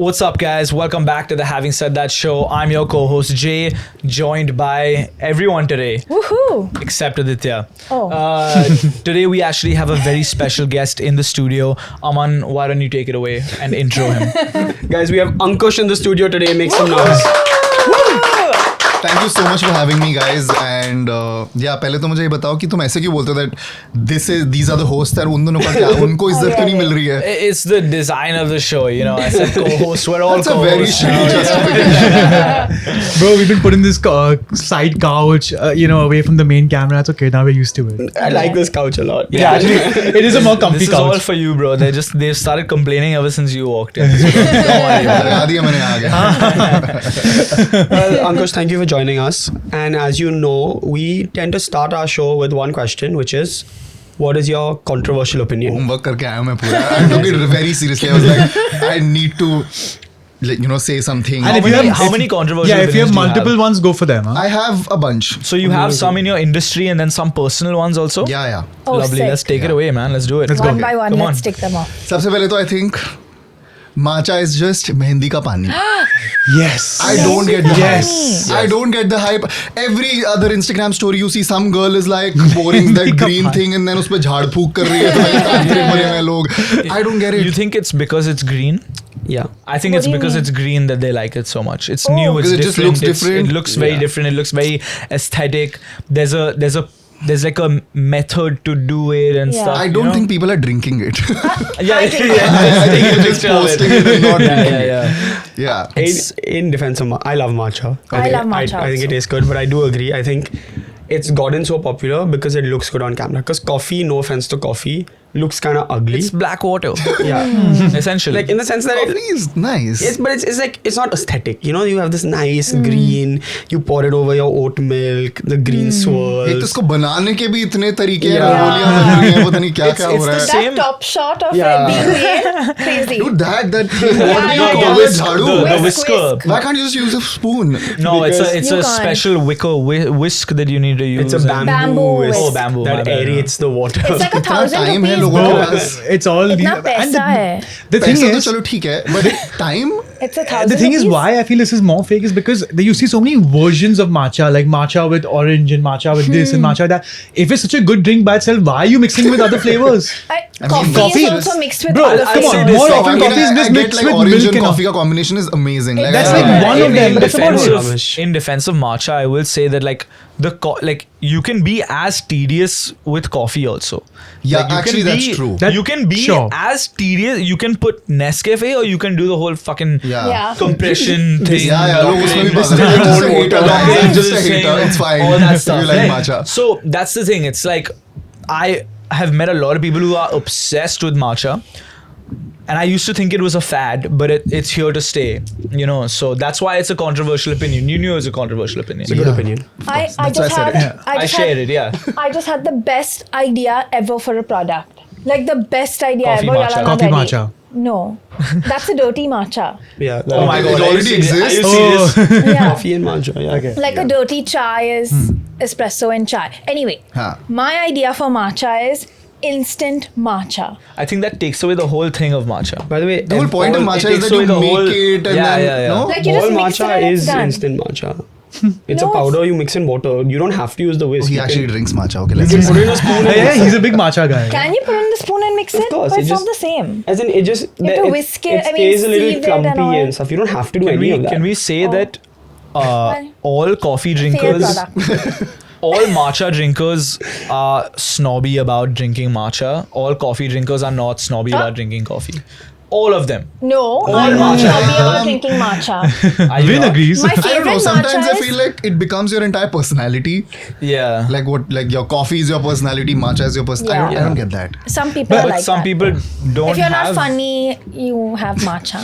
What's up, guys? Welcome back to the Having Said That show. I'm your co-host Jay, joined by everyone today. Woohoo! Except Aditya. Oh. Today we actually have a very special guest in the studio. Aman, why don't you take it away and intro him? Guys, we have Ankush in the studio today. Make some noise. Thank you so much for having me, guys. And पहले तो मुझे ये बताओ कि तुम ऐसे क्यों बोलते हो that these are the hosts और उन दोनों का क्या उनको इज्जत क्यों नहीं मिल रही है? It's the design of the show, you know. I said co-hosts. We're all That's a co-hosts. very shitty justification. Bro, we've been putting this side couch, away from the main camera. It's okay. Now we're used to it. I like this couch a lot. Yeah, actually, It is a more comfy this is couch. all for you, bro. They've started complaining ever since you walked in. So don't worry about it. लगा दिया मैंने आगे. Well, Ankush, thank you for joining us. And as you know, we tend to start our show with one question, which is, what is your controversial opinion? Homework करके आया मैं पूरा. I took it very seriously. I was like, I need to, say something. And if you have- How many controversial Yeah, if you have opinions do multiple ones, go for them. Huh? I have a bunch. So you have some in your industry and then some personal ones also? Yeah. Oh, Lovely. sick. Let's take it away, man. Let's do it. Let's go. One by one, Come let's on. tick them off. सबसे पहले तो I think matcha is just mehndi का पानी. Yes. I don't get the Yes. hype. I don't get the hype. Every other Instagram story you see, some girl is like pouring that green thing and then उस पे झाड़ फूक कर रही है. तो like तांत्रिक बने हुए लोग. I don't get it. You think it's because it's green? Yeah. I think What it's do you because mean? it's green that they like it so much. It's Oh. new, it's Because it just different. looks different. It looks very different. It looks very aesthetic. There's like a method to do it and Yeah. stuff. I you don't know? think people are drinking it. Yeah, I think- I think you're just posting it and not drinking it. yeah. Yeah. In defense of I love matcha. I love matcha I think it also. tastes good, but I do agree. I think it's gotten so popular because it looks good on camera. Because coffee, no offense to coffee, looks kind of ugly. It's black water, Yeah. essentially. Like in the sense that Coffee is nice. it's like it's not aesthetic. You know, you have this nice green. You pour it over your oat milk. The green एक तो swirls. इसको बनाने के भी इतने तरीके हैं, Yeah. रंगोलियां बन रही हैं, पता नहीं क्या क्या it's हो रहा the है. same- That top shot of Yeah. it being green, crazy. Dude, that what do you yeah, call yeah. it? Jhadu? the Whisk, whisker. whisk. Why can't you just use a spoon? No, it's Because a You can't. special wicker whisk that you need to use. It's a and- bamboo whisk Oh, bamboo, my that bad. aerates the water. It's like कितना 1,000 time है rupees. लोगों के bro. Pass? It's all इतना and पैसा है. the thing पैसा तो is, चलो ठीक है, but time. It's 1,000 the thing is rupees. why I feel this is more fake is because you see so many versions of matcha, like matcha with orange and matcha with this and matcha with that. If it's such a good drink by itself, why are you mixing with other flavors? Coffee coffee is is- also mixed with Bro, other come on, flavors. more So, often I mean, coffee is I just get mixed like with orange milk and and coffee का combination is amazing. Like, That's I- like one of them. In That's about defense, it. in defense of matcha, I will say that like like you can be as tedious with coffee also. Yeah, Like, you actually can that's be- true. That- you can be sure. as tedious. You can put Nescafe or you can do the whole fucking Yeah. compression thing. Yeah, look, उसमें भी This पागल is हैं. Just a cold hater. water. I'm just a This hater. thing, It's fine. All that If stuff. you like right? matcha. So that's the thing. It's like I have met a lot of people who are obsessed with matcha. And I used to think it was a fad, but it's here to stay, you know. So that's why it's a controversial opinion. You knew it was a controversial opinion. It's a good opinion. I That's why I just said had it. I just shared had, it, yeah. I just had the best idea ever for a product. Like the best idea Coffee ever. matcha. Yalla Coffee Nagari. matcha. No, that's a dirty matcha. Yeah. Oh my It god! already Are you serious? exists. Are you serious? Yeah. Coffee and matcha. Yeah. Okay. Like a dirty chai is espresso and chai. Anyway, Huh. my idea for matcha is instant matcha. I think that takes away the whole thing of matcha. By the way, The whole point of All- matcha it is takes that you away the make whole- it and Yeah, then yeah, yeah. no. Like you all just mix matcha it and it's is done. instant matcha. It's No, a powder you mix in water. You don't have to use the whisk. He You actually can- drinks matcha. Okay, you let's can just. put it in a spoon. and Yeah, mix he's a big matcha guy. Can you put in the spoon and mix it? course, But it it's just- not the same. As in, it just You have to it- whisk it, It I mean, stays a little sieve it and clumpy all. and stuff. You don't have to do Can any of that. we say Oh. that all coffee Fair drinkers, product. all matcha drinkers are snobby about drinking matcha? All coffee drinkers are not snobby about drinking coffee. All of them. No, I'm not matcha. snobby about drinking matcha. Are you Vin not? agrees. My I don't know. favorite Sometimes matcha I is feel like it becomes your entire personality. Yeah. Like your coffee is your personality, matcha is your personality. Yeah. I don't get that. some people are But like some that. people don't If you're have. not funny, you have matcha.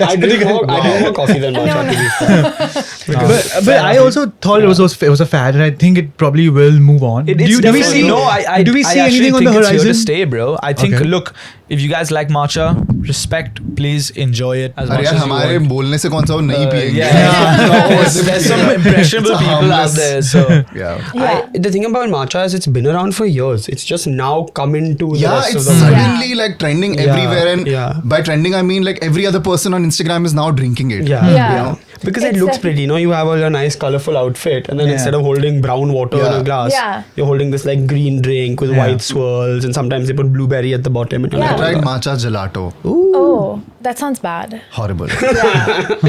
I drink more coffee than matcha. No, to be fair. But I also thought it was a fad, and I think it probably will move on. It's do we definitely- see? no, I do we see actually anything on the think it's here to horizon? stay, bro. I think Okay. look, if you guys like matcha, respect, please enjoy it as अरे much यार as you हमारे want. बोलने से कौन सा वो नहीं पिएंगे. There's some impressionable It's a people out harmless- there, so Yeah. Yeah. The thing about matcha is it's been around for years. It's just now come into the Yeah, rest it's of the world. suddenly like trending Yeah, everywhere, and yeah. by trending I mean like every other person on Instagram is now drinking it. Yeah. Yeah. You know? Because it It's looks a- pretty, you know, you have a nice colorful outfit and then Yeah. instead of holding brown water in Yeah. a glass, Yeah. you're holding this like green drink with Yeah. white swirls and sometimes they put blueberry at the bottom. And you're Yeah. I like, tried matcha gelato. Oh, that sounds bad. Horrible.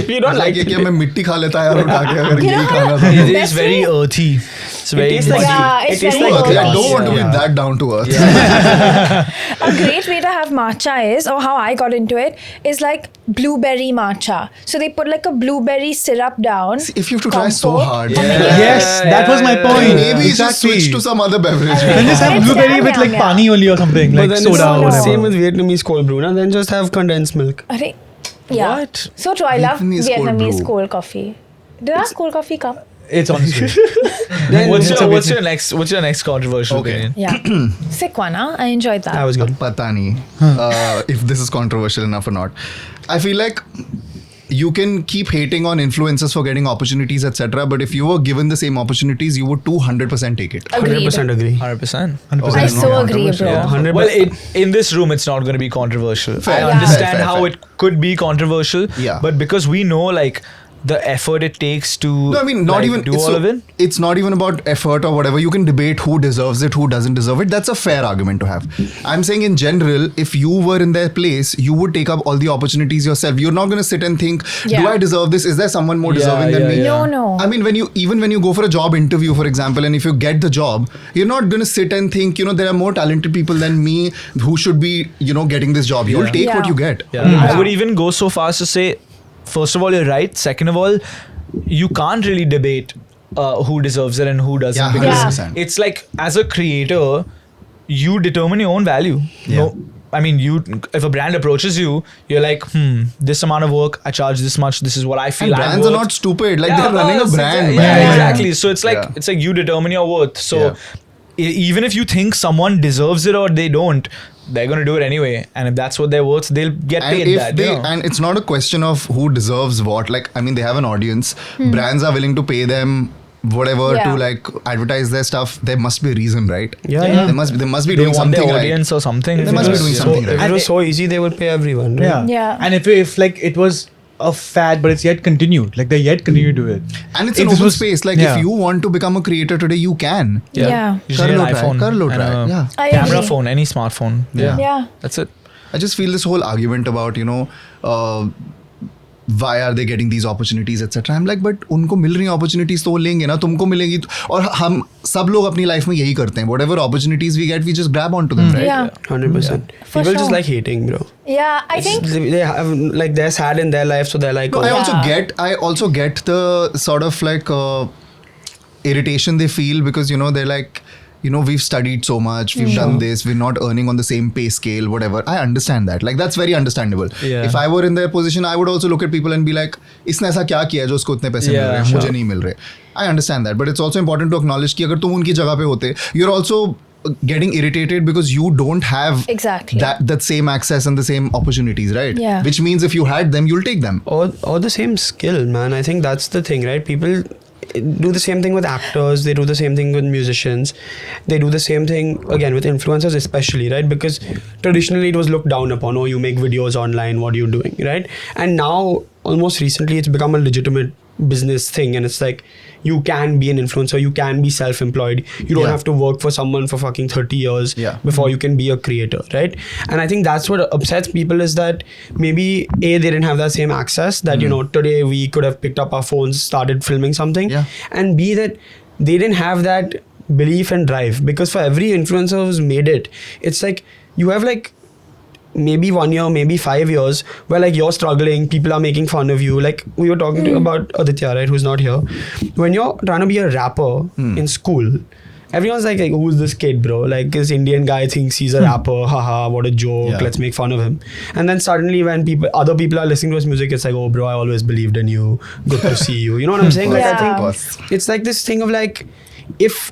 if you don't like ये it, कि मैं मिट्टी खा लेता यार उठा के अगर You यही know खाना how- था. it is Best very way- earthy. It's very tastes like- muddy. Yeah, it's It tastes very like Okay, I earthy. don't want to be Yeah. that down to earth. A great way to have matcha is, or how I got into it, is like blueberry matcha. So they put like a blueberry syrup down. If you have to try so compote, hard, and then Yes, that was my point. maybe just Exactly. switch to some other beverage. Then just have It's blueberry with yum, like yum, pani only or something, but like then soda or it's whatever. same with Vietnamese cold brew, and then just have condensed milk. Arre, yeah. What? So true. I love Vietnamese cold Vietnamese brew. cold coffee. Do you have cold coffee cup? It's honestly. What's It's a what's your next controversial Okay. opinion? Yeah. Sick one, huh? I enjoyed that. That was good. Pata nahi, if this is controversial enough or not. I feel like you can keep hating on influencers for getting opportunities, etc. But if you were given the same opportunities, you would 200% take it. Agreed. 100% agree. 100%. I there's no so agree, controversy, bro. yeah. 100%. Well, in this room, it's not going to be controversial. Fair. I Yeah. understand Fair, how fair. it could be controversial, Yeah. but because we know like the effort it takes to No, I mean not like, even do it's all so- of it. It's not even about effort or whatever. You can debate who deserves it, who doesn't deserve it. That's a fair argument to have. I'm saying in general, if you were in their place, you would take up all the opportunities yourself. You're not going to sit and think, Yeah. do I deserve this? Is there someone more Yeah, deserving than yeah, me? yeah. No. I mean, when you go for a job interview, for example, and if you get the job, you're not going to sit and think, there are more talented people than me who should be, getting this job. You'll take what Yeah. you get. Yeah. I would even go so far as to say, first of all, you're right. Second of all, you can't really debate who deserves it and who doesn't. Yeah, because 100%. it's like as a creator, you determine your own value. Yeah. No, I mean, if a brand approaches you, you're like, this amount of work, I charge this much. This is what I feel. And I'm brands are worth. not stupid. Like Yeah, they're running a it's brand. exactly- man. Yeah, exactly. So it's like Yeah. you determine your worth. So Yeah. even if you think someone deserves it or they don't, they're gonna do it anyway. And if that's what they're worth, they'll get And paid if that. they you know? and it's not a question of who deserves what. Like I mean, they have an audience. Brands are willing to pay them whatever Yeah. to like advertise their stuff. There must be a reason, right? Yeah, yeah. They must be they doing want something their right. audience or something. They must be doing something If right. it was so easy, they would pay everyone. Right? Yeah. Yeah. And if like it was a fad, but it's yet continued. Like they yet continue to do it. And it's If an this open was- space. Like yeah. if you want to become a creator today, you can. Yeah. You Kar need lo an try, iPhone kar lo and try. a Yeah. I camera agree. phone, any smartphone. Yeah. Yeah. That's it. I just feel this whole argument about why are they getting these opportunities etc. I'm like but उनको मिल रही opportunities तो वो लेंगे ना तुमको मिलेगी और हम सब लोग अपनी लाइफ में यही करते हैं whatever opportunities we get we just grab onto them right Yeah. 100%. For People just sure. like hating, bro. Yeah. I think. They have like they're sad in their life, so they're like, no, oh, I also get the sort of like irritation they feel because they're like we've studied so much, we've done this, we're not earning on the same pay scale, whatever. I understand that. Like that's very understandable. Yeah. If I were in their position, I would also look at people and be like, इसने ऐसा क्या किया है जो उसको उतने पैसे मिल रहे हैं, मुझे नहीं मिल रहे. I understand that, but it's also important to acknowledge कि अगर तुम उनकी जगह पे होते, you're also getting irritated because you don't have Exactly. that same access and the same opportunities, right? Yeah. Which means if you had them, you'll take them. or the same skill, man. I think that's the thing, right? People do the same thing with actors, they do the same thing with musicians, they do the same thing again with influencers especially, right? Because traditionally it was looked down upon. Oh, you make videos online, what are you doing, right? And now almost recently it's become a legitimate business thing, and it's like you can be an influencer, you can be self-employed, you don't Yeah. have to work for someone for fucking 30 years Yeah. before you can be a creator, right? And I think that's what upsets people is that maybe A, they didn't have that same access that today we could have picked up our phones, started filming something, Yeah. and B, that they didn't have that belief and drive, because for every influencer who's made it, it's like you have like maybe 1 year, maybe 5 years where like you're struggling, people are making fun of you. Like we were talking about Aditya, right, who's not here. When you're trying to be a rapper in school, everyone's like, who's this kid, bro? Like this Indian guy thinks he's a rapper, haha, what a joke, Yeah. let's make fun of him. And then suddenly when other people are listening to his music, it's like, oh bro, I always believed in you, good to see you. You know what I'm saying? Like I Yeah. think it's like this thing of like, if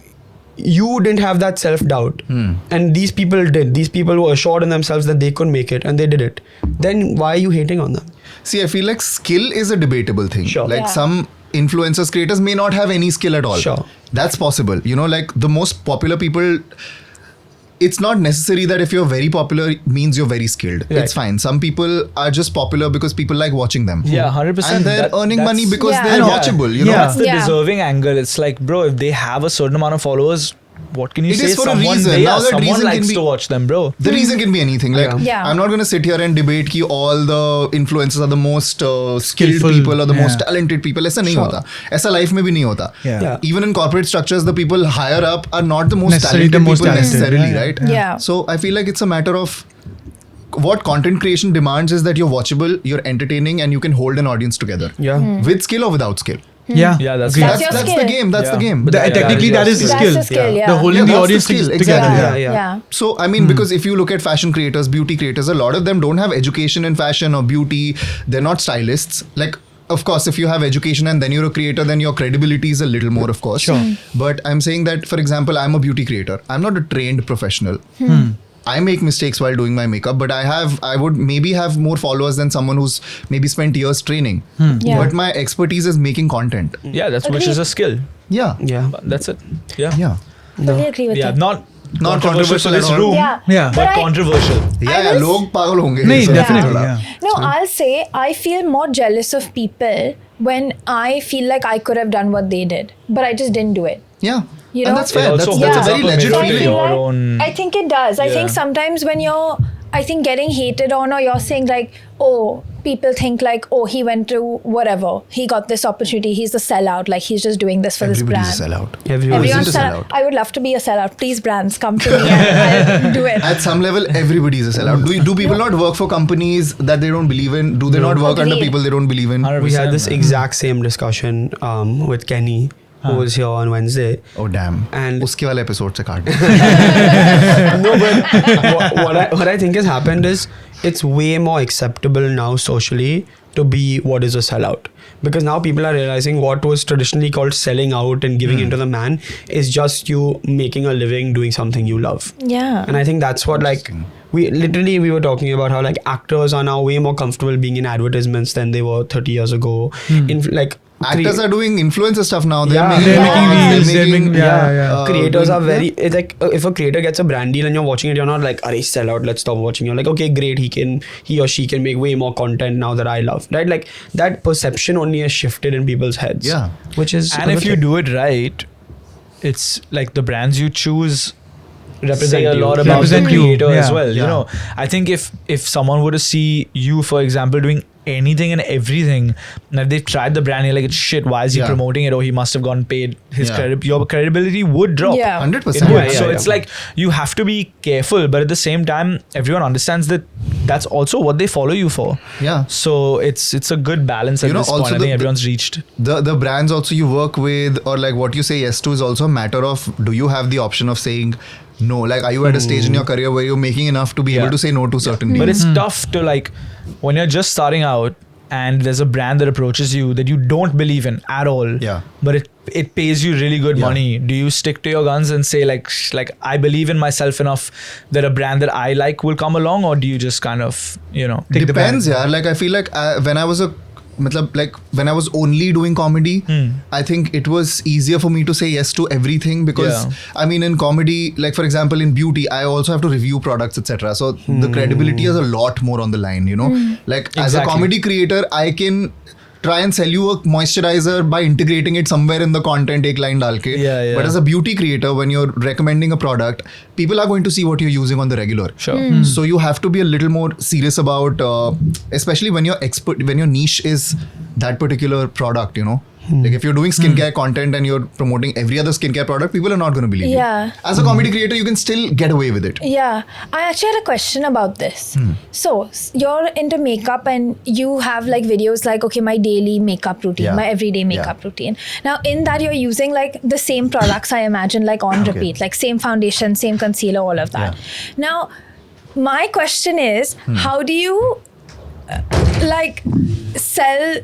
you didn't have that self-doubt, and these people did. These people were assured in themselves that they could make it, and they did it. Then why are you hating on them? See, I feel like skill is a debatable thing. Sure. Like Yeah. some influencers, creators may not have any skill at all. Sure. That's possible. You know, like the most popular people, it's not necessary that if you're very popular means you're very skilled. Right. It's fine. Some people are just popular because people like watching them. Yeah, 100%. And they're earning money because Yeah. they're Yeah. watchable, you know? Yeah. That's the Yeah. deserving angle. It's like, bro, if they have a certain amount of followers, what can you It say? is for a Someone, reason. yeah, Now that someone reason can likes be- to watch them, bro. The reason can be anything. Like, Yeah. I'm not going to sit here and debate ki all the influencers are the most skilled Skillful. people or the most Yeah. talented people. ऐसा नहीं Sure. होता. ऐसा life में भी नहीं होता. Yeah. Yeah. Even in corporate structures, the people higher up are not the most Necessarily talented the most people talented. necessarily, Yeah, right? Yeah. So I feel like it's a matter of what content creation demands is that you're watchable, you're entertaining, and you can hold an audience together. Yeah. With skill or without skill. Yeah. Yeah, that's Agreed. That's your That's the skill. game. That's the Yeah. game. But that- Technically, that is the That's skill. the skill, yeah. The holding Yeah, the that's the audience skill, together. exactly. Yeah. Yeah. So, I mean, because if you look at fashion creators, beauty creators, a lot of them don't have education in fashion or beauty. They're not stylists. Like, of course, if you have education and then you're a creator, then your credibility is a little more, of course. Sure. But I'm saying that, for example, I'm a beauty creator. I'm not a trained professional. I make mistakes while doing my makeup, but I would maybe have more followers than someone who's maybe spent years training. Yeah. But my expertise is making content. Yeah, that's which is a skill. Yeah. Yeah. But that's it. Yeah. Yeah. Fully agree with Yeah, you. not Not controversial for controversial this at all. room, Yeah. Yeah. but I- controversial. Yeah, was- log pagal honge. No, So- definitely. Yeah. Yeah. No, I'll say I feel more jealous of people when I feel like I could have done what they did, but I just didn't do it. Yeah. You And know? that's fair. It also That's, holds that's a very up a legit mirror I to feel feeling. your like- own- I think it does. I think Yeah. sometimes when you're, I think getting hated on or you're saying like, oh, people think like, oh, he went to whatever, he got this opportunity, he's a sellout, like he's just doing this for this Everybody's brand. a sellout. Everyone Everyone's isn't a sellout. sellout. I would love to be a sellout. Please, brands, come to me and I'll do it. At some level, everybody is a sellout. Do people not work for companies that they don't believe in? Do they not work under Agreed. people they don't believe in? 100%, We had this man. exact same discussion with Kenny, who was here on Wednesday. Oh damn. And- उसके वाले episode से काट दो. No, but what I think has happened is it's way more acceptable now socially to be what is a sellout. Because now people are realizing what was traditionally called selling out and giving into the man is just you making a living doing something you love. Yeah. And I think that's what like we were talking about how like actors are now way more comfortable being in advertisements than they were 30 years ago. In like Actors are doing influencer stuff now. They're Yeah. making They're vlogs, making reels, they're they're making- making- yeah. creators are doing- very it's like if a creator gets a brand deal and you're watching it, you're not like, "Arey, sell out, let's stop watching." You're like, okay, great, he or she can make way more content now that I love, right? Like that perception only has shifted in people's heads. Yeah. Which is And if you do it right, it's like the brands you choose represent say a you. lot about the Represent you, creator as yeah. well. You Yeah. know, I think if someone were to see you, for example, doing anything and everything, and if they've tried the brand, you're like, shit, why is he Yeah. promoting it? Or he must have gotten paid. His Yeah. your credibility would drop. Yeah. 100%. It would. Yeah, So yeah, it's yeah. like you have to be careful, but at the same time, everyone understands that that's also what they follow you for. Yeah. So it's a good balance at You know, this point. also I think the- everyone's reached. The brands also you work with or like what you say yes to is also a matter of do you have the option of saying no? Like are you at a stage in your career where you're making enough to be Yeah. able to say no to certain But deals? it's tough to like when you're just starting out and there's a brand that approaches you that you don't believe in at all. Yeah. But it pays you really good Yeah. money. Do you stick to your guns and say like I believe in myself enough that a brand that I like will come along, or do you just kind of Take the Depends, bag. yeah. Like I feel like when I was when I was only doing comedy, I think it was easier for me to say yes to everything because Yeah. I mean in comedy, like for example in beauty, I also have to review products, etc. So the credibility is a lot more on the line, you know. Like as a Exactly. comedy creator, I can try and sell you a moisturizer by integrating it somewhere in the content, ek line dal ke. Yeah, yeah. But as a beauty creator, when you're recommending a product, people are going to see what you're using on the regular. Sure. So you have to be a little more serious about, especially when when your niche is that particular product, you know. Like if you're doing skincare content and you're promoting every other skincare product, people are not going to believe Yeah. you. As a comedy creator, you can still get away with it. Yeah, I actually had a question about this. So you're into makeup and you have like videos like, okay, my daily makeup routine, Yeah. my everyday makeup routine. Now in that you're using like the same products, I imagine, like on Okay. repeat, like same foundation, same concealer, all of that. Now, my question is, how do you like sell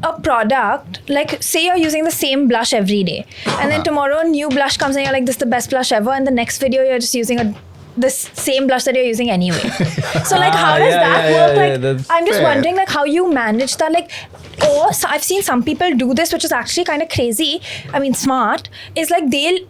a product, like say you're using the same blush every day, and then tomorrow a new blush comes and you're like, this is the best blush ever, and the next video you're just using this same blush that you're using anyway. So like, how does that work? Like, I'm just wondering like how you manage that. Like, or I've seen some people do this, which is actually kind of crazy. I mean, smart is like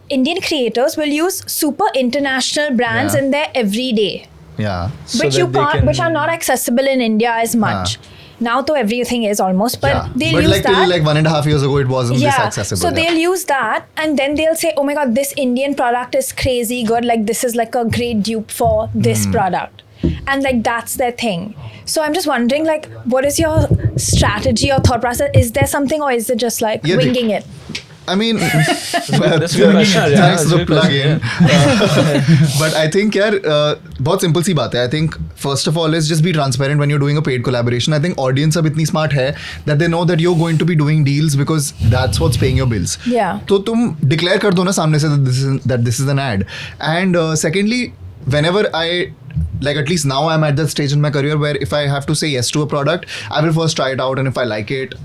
Indian creators will use super international brands in their everyday. Yeah. Which you can't, which are not accessible in India as much. Now, though, everything is almost, but they'll use like that. Till like 1.5 years ago, it wasn't this accessible. So they'll use that, and then they'll say, "Oh my God, this Indian product is crazy good. Like this is like a great dupe for this product," and like that's their thing. So I'm just wondering, like, what is your strategy or thought process? Is there something, or is it just like winging it? I mean, That's thanks for the plug in. But I think बहुत simple सी बात है. I think first of all is just be transparent when you're doing a paid collaboration. I think audience अब इतनी smart है that they know that you're going to be doing deals because that's what's paying your bills. Yeah. तो तुम declare कर दो ना सामने से that this is an ad. And secondly, whenever like at least now I'm at that stage in my career where if I have to say yes to a product, I will first try it out, and if I like it,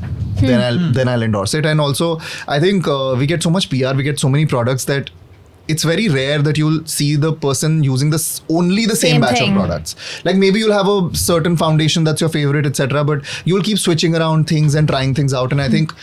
then I'll endorse it. And also I think we get so much PR, we get so many products that it's very rare that you'll see the person using only the same batch thing. of products. Like maybe you'll have a certain foundation that's your favorite, etc. But you'll keep switching around things and trying things out. And I think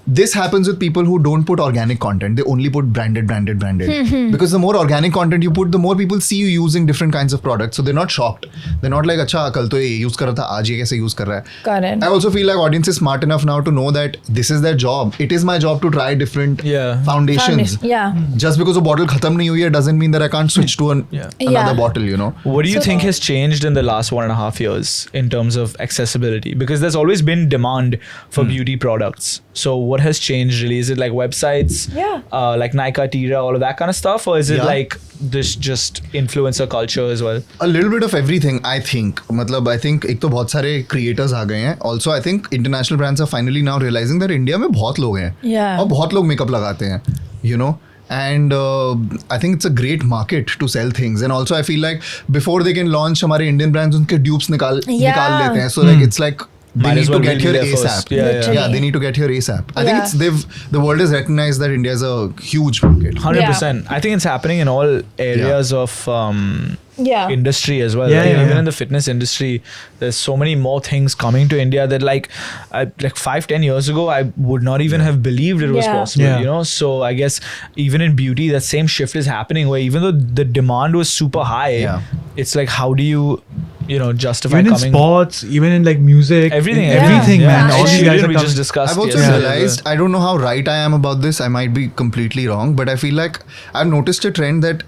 this happens with people who don't put organic content. They only put branded. Because the more organic content you put, the more people see you using different kinds of products. So they're not shocked. They're not like, अच्छा कल तो ये use कर रहा था, आज ये कैसे use कर रहा है. Got it. I also feel like audience is smart enough now to know that this is their job. It is my job to try different foundations. Yeah. Just because a bottle khatam nahi hui hai doesn't mean that I can't switch to another bottle, you know. What do you think has changed in the last 1.5 years in terms of accessibility? Because there's always been demand for beauty products. So what has changed really? Is it like websites, like Nykaa, Tira, all of that kind of stuff? Or is it like this just influencer culture as well? A little bit of everything, I think. मतलब I think एक तो बहुत सारे creators आ गए हैं. Also, I think international brands are finally now realizing that India में बहुत लोग हैं. और बहुत लोग makeup लगाते हैं, you know. And I think it's a great market to sell things. And also I feel like before they can launch हमारे Indian brands उनके dupes निकाल लेते हैं. So like it's like they need to get here ASAP. Yeah, they need to get here ASAP. I think the world has recognized that India is a huge market. 100%. I think it's happening in all areas of industry as well. Even in the fitness industry, there's so many more things coming to India that like 5-10 years ago, I would not even have believed it was possible, you know? So I guess even in beauty, that same shift is happening where even though the demand was super high, it's like, how do you justify even coming? In sports, even in like music, everything, man. All these guys we just discussed. I've also realized, I don't know how right I am about this, I might be completely wrong, but I feel like I've noticed a trend that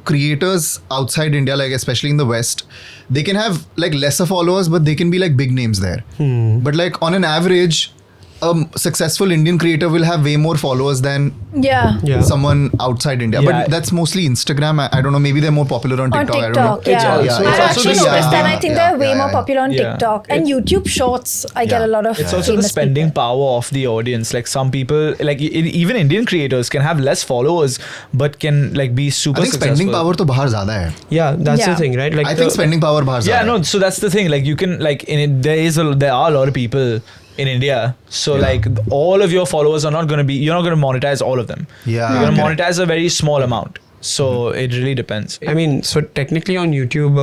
creators outside India, like especially in the West, they can have like lesser followers, but they can be like big names there. But like on an average, a successful Indian creator will have way more followers than someone outside India. But that's mostly Instagram. I don't know. Maybe they're more popular on TikTok. I don't know. I've actually noticed that. I think they're way more popular on TikTok and YouTube Shorts. I get a lot of. It's also the spending power of the audience. Like some people, like even Indian creators can have less followers, but can like be super. I think successful. spending power to bahar zyada hai. Yeah, that's the thing, right? Like I think spending power bahar zyada. Yeah, no. So that's the thing. Like you can like there are a lot of people in India, so like all of your followers are not going to be, you're not going to monetize all of them. You're going to monetize a very small amount. So it really depends. I mean, so technically on YouTube,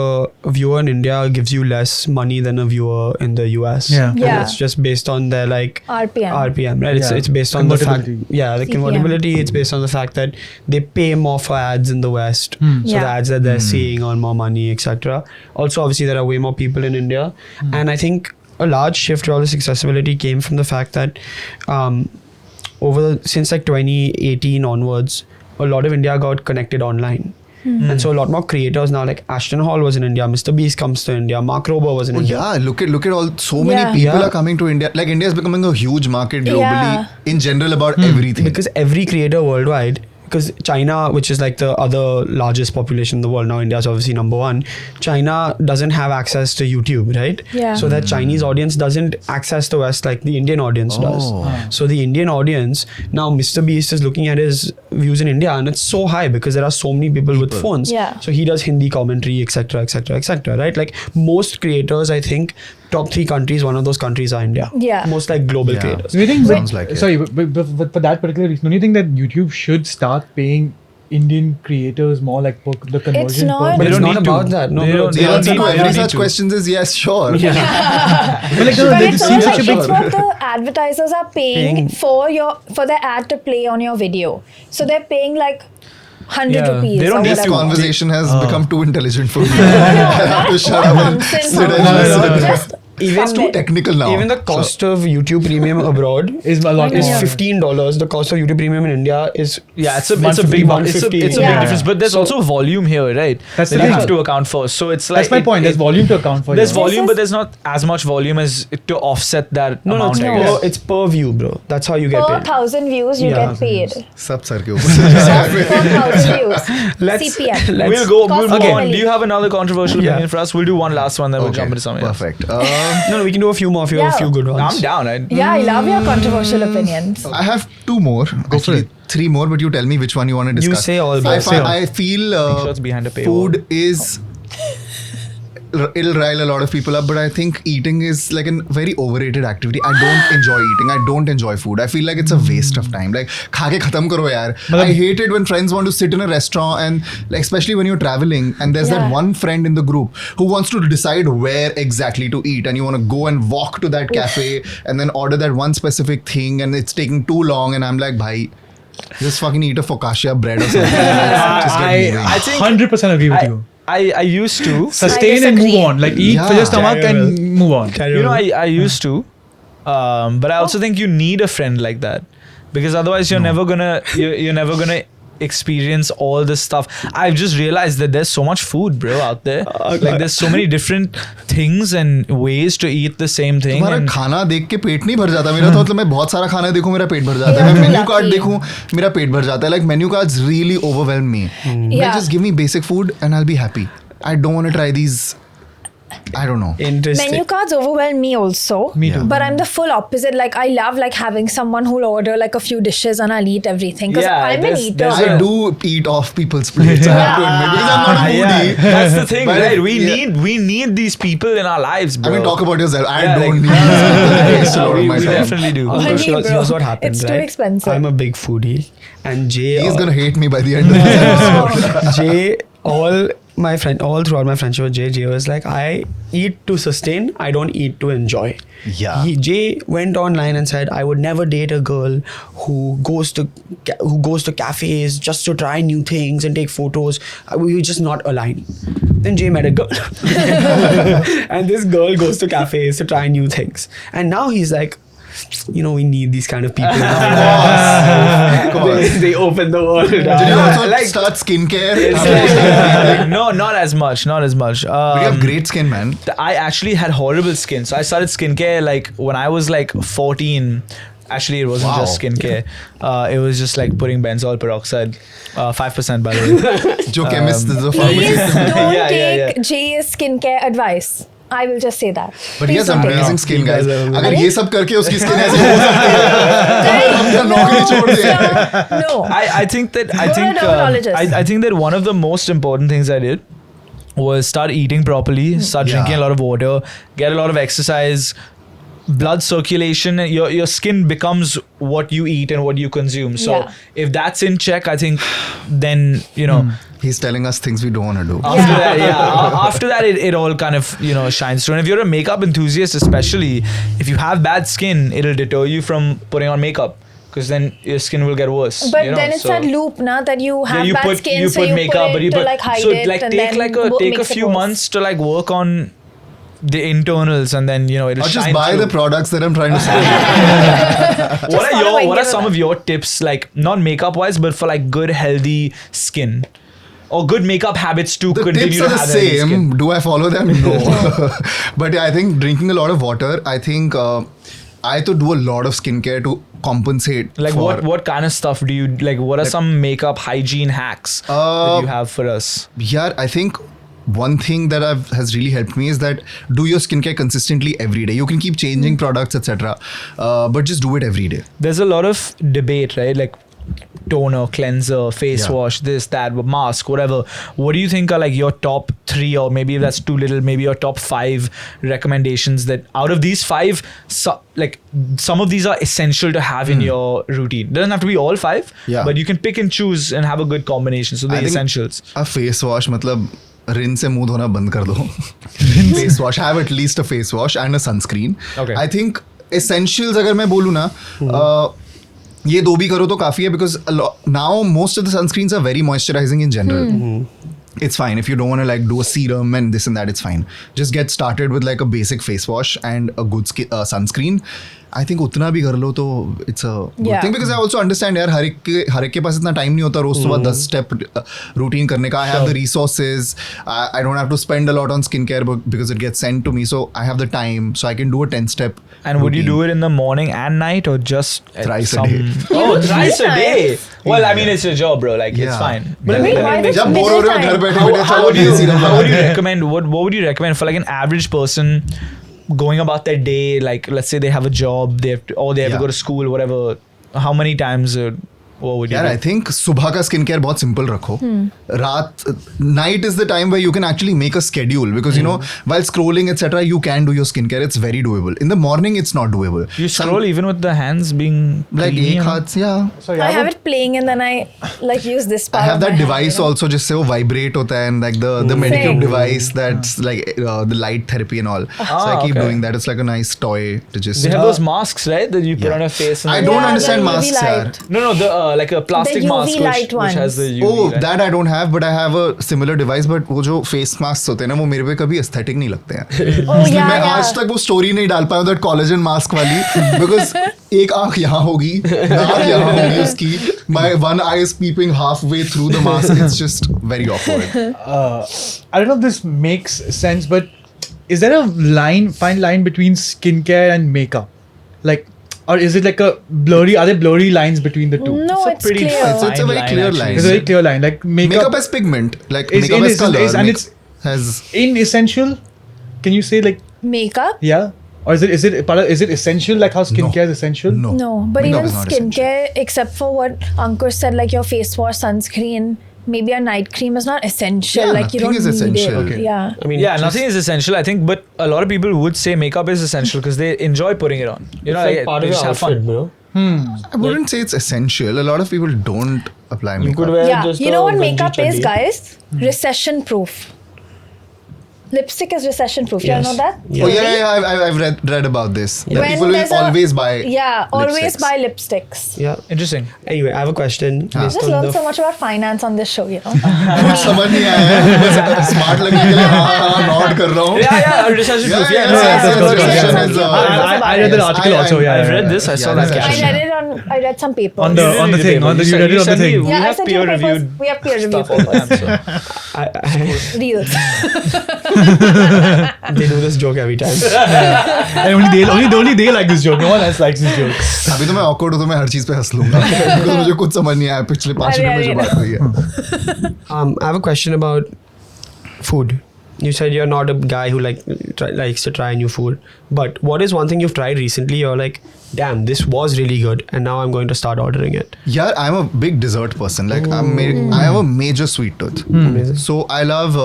a viewer in India gives you less money than a viewer in the US. And it's just based on their like RPM, right? It's based on the fact, the CPM. convertibility. It's based on the fact that they pay more for ads in the West, so the ads that they're seeing earn more money, etc. Also, obviously, there are way more people in India, and I think a large shift to all this accessibility came from the fact that since like 2018 onwards, a lot of India got connected online. And so a lot more creators now, like Ashton Hall was in India, Mr. Beast comes to India, Mark Rober was in India. Yeah, look at all, so many people are coming to India. Like India is becoming a huge market globally in general about everything. Because every creator worldwide, because China, which is like the other largest population in the world, now India is obviously number one, China doesn't have access to YouTube, right? So that Chinese audience doesn't access the West like the Indian audience does. So the Indian audience, now Mr. Beast is looking at his views in India and it's so high because there are so many people with phones. So he does Hindi commentary, etc., right? Like most creators, I think, top 3 countries, one of those countries are India. Yeah. Most like global Yeah. creators. Do you think? Sounds like it. Sorry, but for that particular reason, don't you think that YouTube should start paying Indian creators more, like the conversion? not- But They it's don't not need to. about that. No, They bro, don't- it's they The don't not answer need to to. about every They don't such need to. questions is yes, sure. But like, But it it's seems not such like a big. it's what the advertisers are paying for the ad to play on your video. So they're paying like 100 Yeah. rupees. They don't or need This to. whatever. conversation has become too intelligent for me. No, I have to not shut up and nonsense. sit and No, listen. just It's too technical now. Even the cost of YouTube Premium abroad Is a lot is more. $15. The cost of YouTube Premium in India is It's a big 150. it's a Yeah. big difference. But there's also volume here, right? That's that the you thing. have to account for. So it's like That's my point. There's volume to account for. There's here. volume, This but is- there's not as much volume as to offset that No, amount. it's, I No. guess. it's per view, bro. That's how you get per paid. 1,000 views, you Yeah. get paid. Sab sar ke Per upar. 1,000 views. Let's- CPM. let's- We'll Cost move per on. million. Do you have another controversial Yeah. opinion for us? We'll do one last one, then we'll jump into something else. Perfect. No, we can do a few more if you have a Yeah. few good ones. I'm down. Yeah, I love your controversial opinions. I have 2 more. Actually, 3 more, but you tell me which one you want to You discuss. say all, bro. I, Say all. I feel Make sure it's behind a paywall. food is. It'll rile a lot of people up, but I think eating is like a very overrated activity. I don't enjoy eating. I don't enjoy food. I feel like it's a waste of time. Like, खा के खत्म करो यार. I hate it when friends want to sit in a restaurant and like, especially when you're traveling and there's that Yeah. one friend in the group who wants to decide where exactly to eat and you want to go and walk to that cafe and then order that one specific thing and it's taking too long and I'm like, bhai, just fucking eat a focaccia bread or something. Just get moving. I think 100% agree with you. I used to. Sustain and move disagree. on. Like eat for Yeah. your stomach and move on. You know, I used to, but I also think you need a friend like that because otherwise you're never gonna experience all this stuff. I've just realized that there's so much food, bro, out there. Like there's so many different things and ways to eat the same thing. तुम्हारा And खाना देख के पेट नहीं भर जाता मेरा तो मतलब मैं बहुत सारा खाना देखूं मेरा पेट भर जाता है मैं मेन्यू कार्ड देखूं मेरा पेट भर जाता है like menu cards really overwhelm me Yeah. just give me basic food and I'll be happy I don't want to try these I don't know Interesting. Menu cards overwhelm me also. Me too. But I'm the full opposite. Like I love like having someone who'll order like a few dishes and I'll eat everything because Yeah, I'm an there's- eater. there's I a- do eat off people's plates I have to admit because I'm not a foodie that's the thing, But right? yeah. We need these people in our lives, bro. I mean talk about yourself I Yeah, don't like- need I waste a lot of we my time definitely do. I Ankush, need, bro. here's what happens, It's too right? expensive. I'm a big foodie, and Jay. he's gonna hate me by the end of this episode Jay, all throughout my friendship with Jay was like, I eat to sustain, I don't eat to enjoy. Yeah. Jay went online and said, I would never date a girl who goes to cafes just to try new things and take photos. We're just not aligned. Then Jay met a girl, and this girl goes to cafes to try new things, and now he's like, you know, we need these kind of people. in our lives. They open the world. did you also start skincare No, not as much. Not as much. but you have great skin man I actually had horrible skin. So I started skincare like when I was like 14. Actually, it wasn't Wow. just skincare. It was just like putting benzoyl peroxide, 5% by the way. जो chemist is a Please pharmacist don't Yeah, yeah, take Jay's skincare advice. I will just say that. But he Please has don't take amazing it. skin, guys. अगर अरे? ये सब करके उसकी skin ऐसे हो सकती है, हम क्या नौकरी छोड़ दें? No. I think that Go to a dermatologist. I think that one of the most important things I did was start eating properly, start drinking a lot of water, get a lot of exercise, blood circulation. Your skin becomes what you eat and what you consume. So Yeah. if that's in check, I think then you know. He's telling us things we don't want to do. After that, it all kind of shines through. And if you're a makeup enthusiast, especially if you have bad skin, it'll deter you from putting on makeup because then your skin will get worse. But you know? then it's So- that loop, na, that you have you bad put skin, you so put you makeup, put but it you to put like hide so it, like and take then like a take a makes it few worse. months to like work on the internals, and then it'll Or just shine buy through. the products that I'm trying to sell. following What are it some with of your tips, like not makeup wise, but for like good healthy skin or good makeup habits to The continue tips to are the have healthy skin? same. Do I follow them? No. But yeah, I think drinking a lot of water. I think I have to do a lot of skincare to compensate. Like for, what kind of stuff do you like? What are some makeup hygiene hacks that you have for us? Yeah, I think one thing that has really helped me is that do your skincare consistently every day. You can keep changing products, etc. But just do it every day. There's a lot of debate, right? Like toner, cleanser, face Yeah. wash, this, that, mask, whatever. What do you think are like your top 3, or maybe if that's too little, maybe your top 5 recommendations that out of these 5, like some of these are essential to have in your routine. Doesn't have to be all 5, Yeah. but you can pick and choose and have a good combination. So the I think essentials. A face wash, मतलब रिन से मुंह धोना बंद कर दो. Face wash. Have at least a face wash and a sunscreen. Okay. I think essentials अगर मैं बोलूँ ना, ये 2 भी करो तो काफी है, because now most of the sunscreens are very moisturizing in general. It's fine if you don't want to like do a serum and this and that. It's fine. Just get started with like a basic face wash and a good sunscreen. I think उतना भी कर लो तो it's a good Yeah. thing, because I also understand यार हर एक के पास इतना time नहीं होता रोज सुबह 10 स्टेप रूटीन करने का. I have the resources. I don't have to spend a lot on skincare because it gets sent to me, so I have the time, so I can do a 10-step. And would you do it in the morning and night, or just at Thrice a some... day. Oh, thrice a day. Nice. Well, I mean, it's your job, bro. Like, it's Yeah. fine. But Wait, why the जब bore हो रहे हो घर बैठे How, बैठे how चलो would you ये serum how would you लगा. recommend what would you recommend for like an average person going about their day? Like, let's say they have a job, they have to, or they have to Yeah. go to school, whatever. How many times? What would you? यार do? I think सुबह का skin care बहुत simple रखो. रात night is the time where you can actually make a schedule, because you know while scrolling etcetera you can do your skin care. It's very doable. In the morning it's not doable. You scroll even with the hands being like clean, एक you know? हाथ से. Sorry, I have it playing and then I like use this part. I have of that my hand, device you know? also जिससे वो vibrate होता है, and like the Medicube Same. device that's like the light therapy and all. So I keep okay. doing that. It's like a nice toy to just. They have those masks, right? That you put Yeah. on your face. And I then- don't Yeah, understand the UV masks, yaar. light. No, the like a plastic UV mask light which has the UV. Oh, right? that I don't have, but I have a similar device. But वो जो face masks होते हैं ना, वो मेरे पे कभी aesthetic नहीं लगते हैं. Oh इसलिए yeah, मैं yeah. आज तक वो story नहीं डाल पाया that collagen mask वाली, because एक आँख यहाँ होगी, नाक यहाँ होगी उसकी. My one eye is peeping halfway through the mask. It's just very awkward. I don't know if this makes sense, but is there a fine line between skincare and makeup? Like, or is it like a are there blurry lines between the two? No, It's a it's pretty clear. fine It's a very clear actually. line. It's a very clear line. Like Makeup has pigment. Like Is makeup in has color. and Make- it's has inessential. Can you say like Makeup? yeah? Or is it essential like how skincare is essential? no. No, but Makeup even is not essential. skincare, except for what Ankush said, like your face wash, sunscreen, maybe a night cream is not essential. Yeah, like you nothing don't is need essential. it. Okay. Yeah. I mean, Yeah, nothing is essential, I think, but a lot of people would say makeup is essential because they enjoy putting it on. You know, it's like like, part they of your just have fun. outfit, bro. I wouldn't say it's essential. A lot of people don't apply You makeup. could wear Yeah. just You know a what ganji makeup is, chaddi. guys? Recession proof. Lipstick is recession proof. You all Yes. know that? Yeah. Oh yeah. I've read about this. Yeah. When People there's will a- always buy. Yeah, always lipsticks. buy lipsticks. Yeah. Interesting. Anyway, I have a question. Based Just on learn the so much about finance on this show, you know. कुछ समझ नहीं आया है. बस smart लगने के लिए हाँ nod कर रहा हूँ. Yeah, recession proof. Yeah, Yeah, that's yeah, good. recession Yeah. is, I read that article also. Yeah, I've yeah, read yeah. this. I saw Yeah, that that's caption. I read some papers. On the You thing, did on the you you read it on the sent me- thing. We yeah, I have sent you the papers. peer-reviewed We have peer-reviewed stuff all the papers. time. So. I Reels. they do this joke every time. And only they like this joke. No one else likes this joke. अभी तो मैं awkward हूँ तो मैं हर चीज पे हंस लूँगा. Because मुझे कुछ समझ नहीं आया पिछले 5 मिनट में जो बात हुई है. I have a question about food. You said you're not a guy who likes to try new food, but what is one thing you've tried recently? You're like, damn, this was really good, and now I'm going to start ordering it. Yeah, I'm a big dessert person. Like I have a major sweet tooth. Amazing. So I love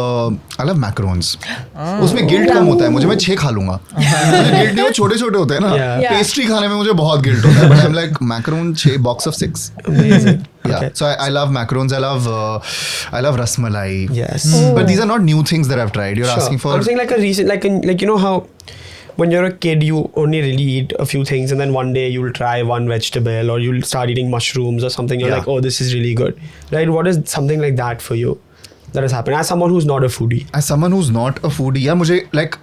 macarons. उसमें guilt कम होता है. मुझे मैं 6 खा लूँगा. मुझे guilt नहीं, वो छोटे-छोटे होते हैं ना. Yeah. Yeah. पेस्ट्री खाने में मुझे बहुत गिल्ट होता है. But I'm like macaron 6 box of 6. Amazing. Yeah. Okay. So I love macarons. I love rasmalai. Yes. But these are not new things that I've tried. You're Sure. asking for. I'm saying like a recent, like you know how when you're a kid you only really eat a few things and then one day you'll try one vegetable or you'll start eating mushrooms or something. You're Yeah. like, oh, this is really good, right? What is something like that for you that has happened as someone who's not a foodie? As someone who's not a foodie, या मुझे like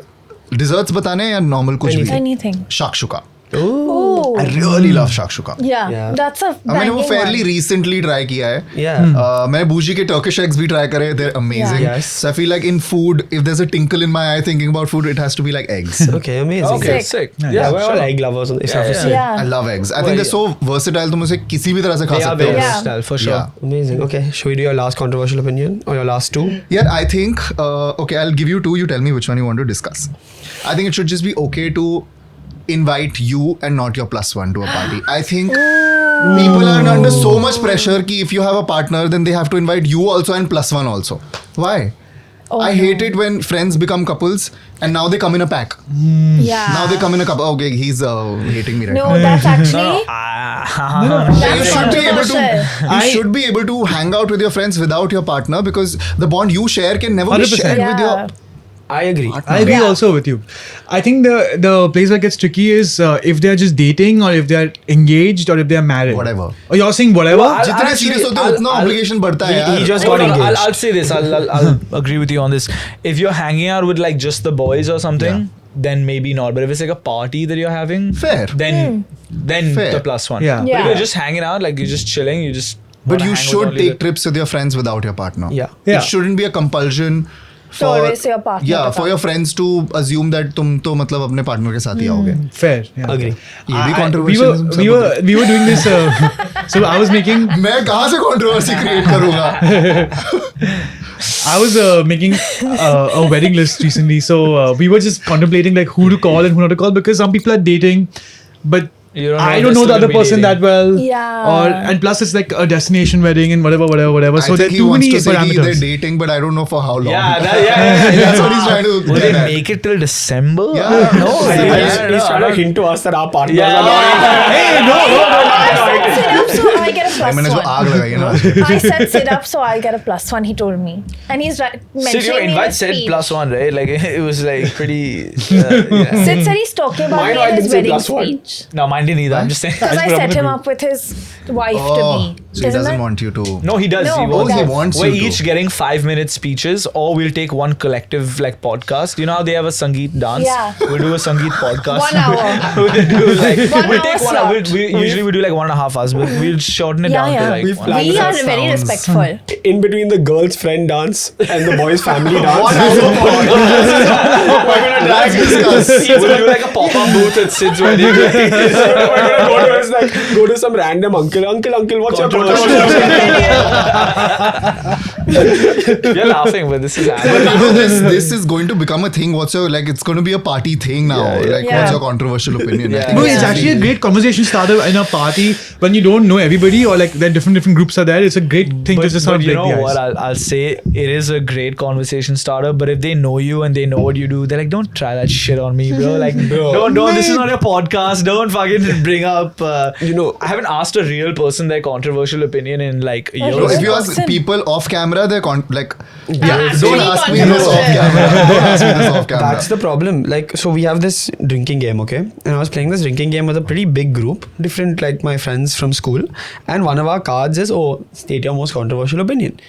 desserts बताने हैं या normal कुछ भी. Anything. Shakshuka. Oh. I really love shakshuka. Yeah. Yeah. That's a मैंने वो banging fairly one. recently try किया है. Yeah. मैंने बूजी के Turkish eggs भी try करे. They're amazing. Yeah. Yes. So I feel like in food, if there's a tinkle in my eye thinking about food, it has to be like eggs. Okay, amazing. Okay, Sick. sick. Yeah, we're all sure. egg lovers. It's Yeah, not yeah. so Yeah. I love eggs. I Well, think they're so versatile. तुम उसे किसी भी तरह से खा They are सकते very हो. Yeah. versatile for sure. Yeah. amazing. Okay, should we do your last controversial opinion or your last two? Yeah, I think, okay, I'll give you 2. You tell me which one you want to discuss. I think it should just be okay to invite you and not your +1 to a party. I think People are under so much pressure ki if you have a partner, then they have to invite you also and plus one also. Why? Oh, I no. hate it when friends become couples and now they come in a pack. Yeah. Now they come in a couple. Okay, he's hating me right No, now. that's actually. So you That's should be able to. controversial. You should be able to hang out with your friends without your partner because the bond you share can never be 100%. shared with your. Yeah. I agree. I agree Yeah. also with you. I think the place where it gets tricky is if they're just dating or if they're engaged or if they're married. Whatever. Oh, you're saying whatever? Well, जितने actually, serious होते हो I'll- उतना I'll- obligation बढ़ता है he यार. just Hold got on, engaged. I'll say this. I'll agree with you on this. If you're hanging out with like just the boys or something, then maybe not. But if it's like a party that you're having, Fair. then Fair. the plus one. Yeah. But if Yeah. you're just hanging out, like you're just chilling, you just. But wanna you hang with should only take the- trips with your friends without your partner. Yeah. Yeah. It shouldn't be a compulsion for always your partner Yeah, to for come. your friends to assume that तुम तो मतलब अपने partner के साथ ही आओगे. Fair. Yeah. Agree. ये भी We controversial were, we were doing this. So I was making मैं कहाँ से controversy create करूँगा? I was making a wedding list recently, so we were just contemplating like who to call and who not to call because some people are dating, but You don't know I if don't know they're the still other gonna be person dating. that well. Yeah. And plus it's like a destination wedding and whatever. I So there think are he too wants many to say कि they're parameters. dating, but I don't know for how long. That's what he's trying to Will get they at. make it till December? Yeah. I don't know. I I think don't He's know. trying to hint to us that our partners Yeah. are not. Hey, no. I set it up so I get a plus मैंने जो one. आग लगाई है ना. I said sit up so I'll get a plus one. He told me, and he's right, Sid, mentioning your me in invite his said speech. plus one, right? Like it was like pretty. Yeah. Sid said he's talking about Mine me in didn't his say wedding plus one. speech No, mine didn't either. I'm just saying. because I set him up with his wife to Oh, me. so he doesn't want you to. No, he does. No, he he wants. does. He wants We're you each to. getting 5-minute speeches, or we'll take one collective like podcast. You know how they have a Sangeet dance? Yeah. We'll do a Sangeet podcast. 1 hour. we'll do like One we'll hour take 1 slot. hour. We usually we do like 1.5 hours, but we'll shorten it Yeah, down yeah. to like. We've 1 planned We this are out. very Sounds- respectful. In between the girls' friend dance and the boys' family dance. What hour We're gonna drag Let's discuss. We'll do like a pop-up booth at Sid's wedding. We're gonna go to us like go to some random uncle, what's your Controversial. controversial? You're laughing, but this is happening. this is going to become a thing. What's your like? It's going to be a party thing now. Yeah, yeah. Like, Yeah. what's your controversial opinion? I Yeah. think No, this it's is actually a the- great conversation starter in a party when you don't know everybody or like there different groups are there. It's a great thing to just sort of you break know the what? ice. I'll say it is a great conversation starter. But if they know you and they know what you do, they're like, don't try that shit on me, bro. Like, don't. This is not your podcast. Don't fucking bring up. You know- I haven't asked a real person their controversial opinion in like Oh, Bro, years. if you ask Listen. people off camera, they're like, Actually don't ask me this off controversial. camera. Don't ask me this off camera. That's the problem. Like, so we have this drinking game, okay? And I was playing this drinking game with a pretty big group, different like my friends from school. And one of our cards is, oh, state your most controversial opinion.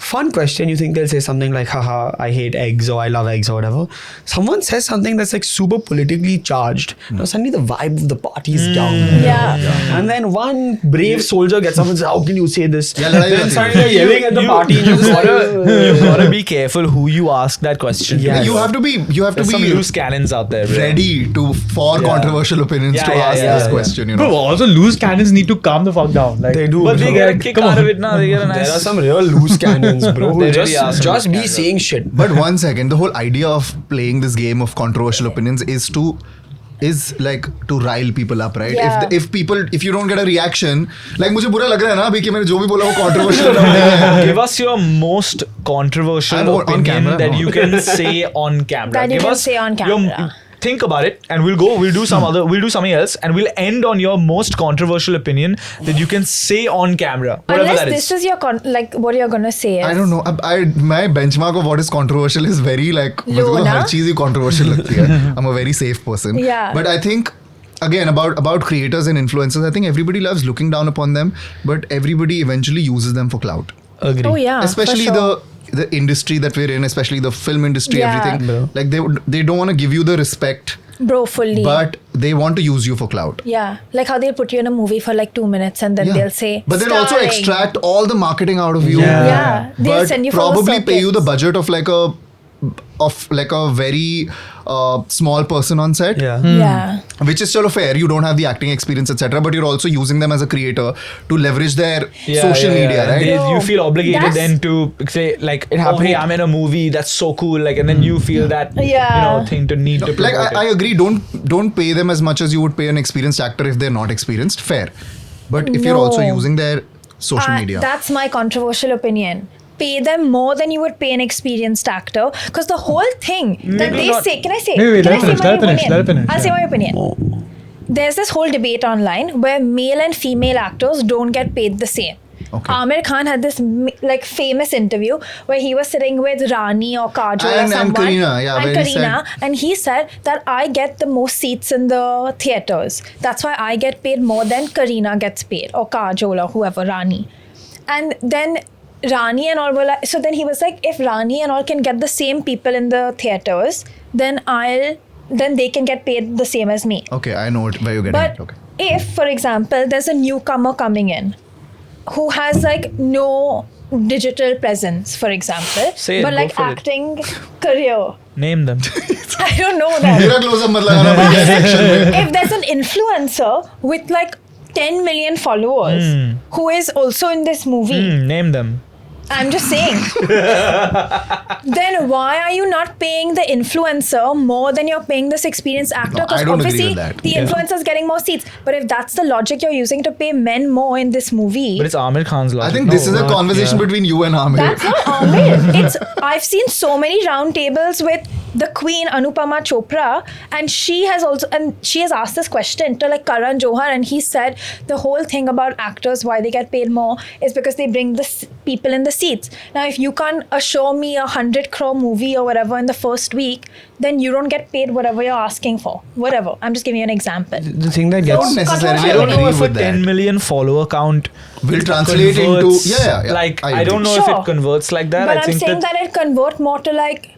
Fun question. You think they'll say something like, haha, I hate eggs or I love eggs or whatever. Someone says something that's like super politically charged. Now suddenly the vibe of the party is down. Yeah. And then one brave soldier gets up and says, how can you say this? Yeah, ladai Then hoti suddenly hai. they're yelling at the party. and You you're just you gotta be careful who you ask that question. to. Yeah. You have to be There's some loose cannons out there. Bro. ready for Yeah. controversial opinions Yeah, to yeah, ask yeah, this yeah. question. You Bro, know. also loose cannons need to calm the fuck down. Like They do. But they bro. get a kick Come out on. of it now. They get a nice. There are some real loose cannons, bro. who They really are just some just loose be cannons. saying shit. But 1 second, the whole idea of playing this game of controversial opinions is like to rile people up, right? Yeah. If you don't get a reaction, like मुझे बुरा लग रहा है ना अभी कि मैंने जो भी बोला वो controversial है. Give us your most controversial I'm on opinion camera, that no. you can say on camera. That you Give can us say on your- camera. think about it, and we'll do something else, and we'll end on your most controversial opinion that you can say on camera, whatever Unless that this is. is your like what you're gonna say. I don't know. My benchmark of what is controversial is very like Low, मुझे ना? हर चीज ही controversial लगती है. I'm a very safe person. Yeah. But I think again about creators and influencers, I think everybody loves looking down upon them, but everybody eventually uses them for clout. Agree. Oh yeah. Especially for sure. the industry that we're in, especially the film industry, Yeah. everything. Bro. Like they don't want to give you the respect, Bro, fully. but they want to use you for clout. Yeah, like how they'll put you in a movie for like 2 minutes and then Yeah. they'll say. But they'll also starring. extract all the marketing out of you. Yeah. Yeah, they'll But send you for the probably pay you the circuits. budget of like a very small person on set. Yeah. Yeah. Which is still fair. You don't have the acting experience, etc. But you're also using them as a creator to leverage their social media, right? You feel obligated That's- then to say like, oh happened- hey, I'm in a movie, that's so cool, like, and then you feel that Yeah. thing to need to Like promote I it. agree. Don't pay them as much as you would pay an experienced actor if they're not experienced. Fair. But if you're also No. using their social media. That's my controversial opinion. Pay them more than you would pay an experienced actor, because the whole thing that Maybe they not- say. Can I say? Wait, Can I let say finish, my let finish, opinion? let finish, I'll say yeah. my opinion. There's this whole debate online where male and female actors don't get paid the same. Okay. Amir Khan had this like famous interview where he was sitting with Rani or Kajol or And someone, Kareena, yeah, and where he Kareena, and he said that I get the most seats in the theaters. That's why I get paid more than Kareena gets paid, or Kajol or whoever, Rani. And then Rani and all were like, so then he was like, if Rani and all can get the same people in the theaters, then they can get paid the same as me. Okay, I know where you're getting But it. Okay. if, for example, there's a newcomer coming in who has like no digital presence, for example, Say it, but go like for it. acting career, Name them. I don't know that. मेरा close-up मत लगाना भाई section में. If there's an influencer with like 10 million followers who is also in this movie, Name them. I'm just saying. Then why are you not paying the influencer more than you're paying this experienced actor? No, I Because don't agree obviously with that. the influencer's getting more seats. But if that's the logic you're using to pay men more in this movie, But it's Amir Khan's logic. I think this is a not- conversation yeah. between you and Amir. that's not Amir. It's I've seen so many round tables with the Queen Anupama Chopra, and she has asked this question to like Karan Johar, and he said the whole thing about actors why they get paid more is because they bring the people in the seats. Now, if you can't assure me 100 crore movie or whatever in the first week, then you don't get paid whatever you're asking for. Whatever. I'm just giving you an example. The thing that Don't gets necessarily I don't know agree if a with 10 that. million follower count Will translate into converts, yeah. Like I agree. don't know if Sure. it converts like that. But I I'm think saying that it convert more to like,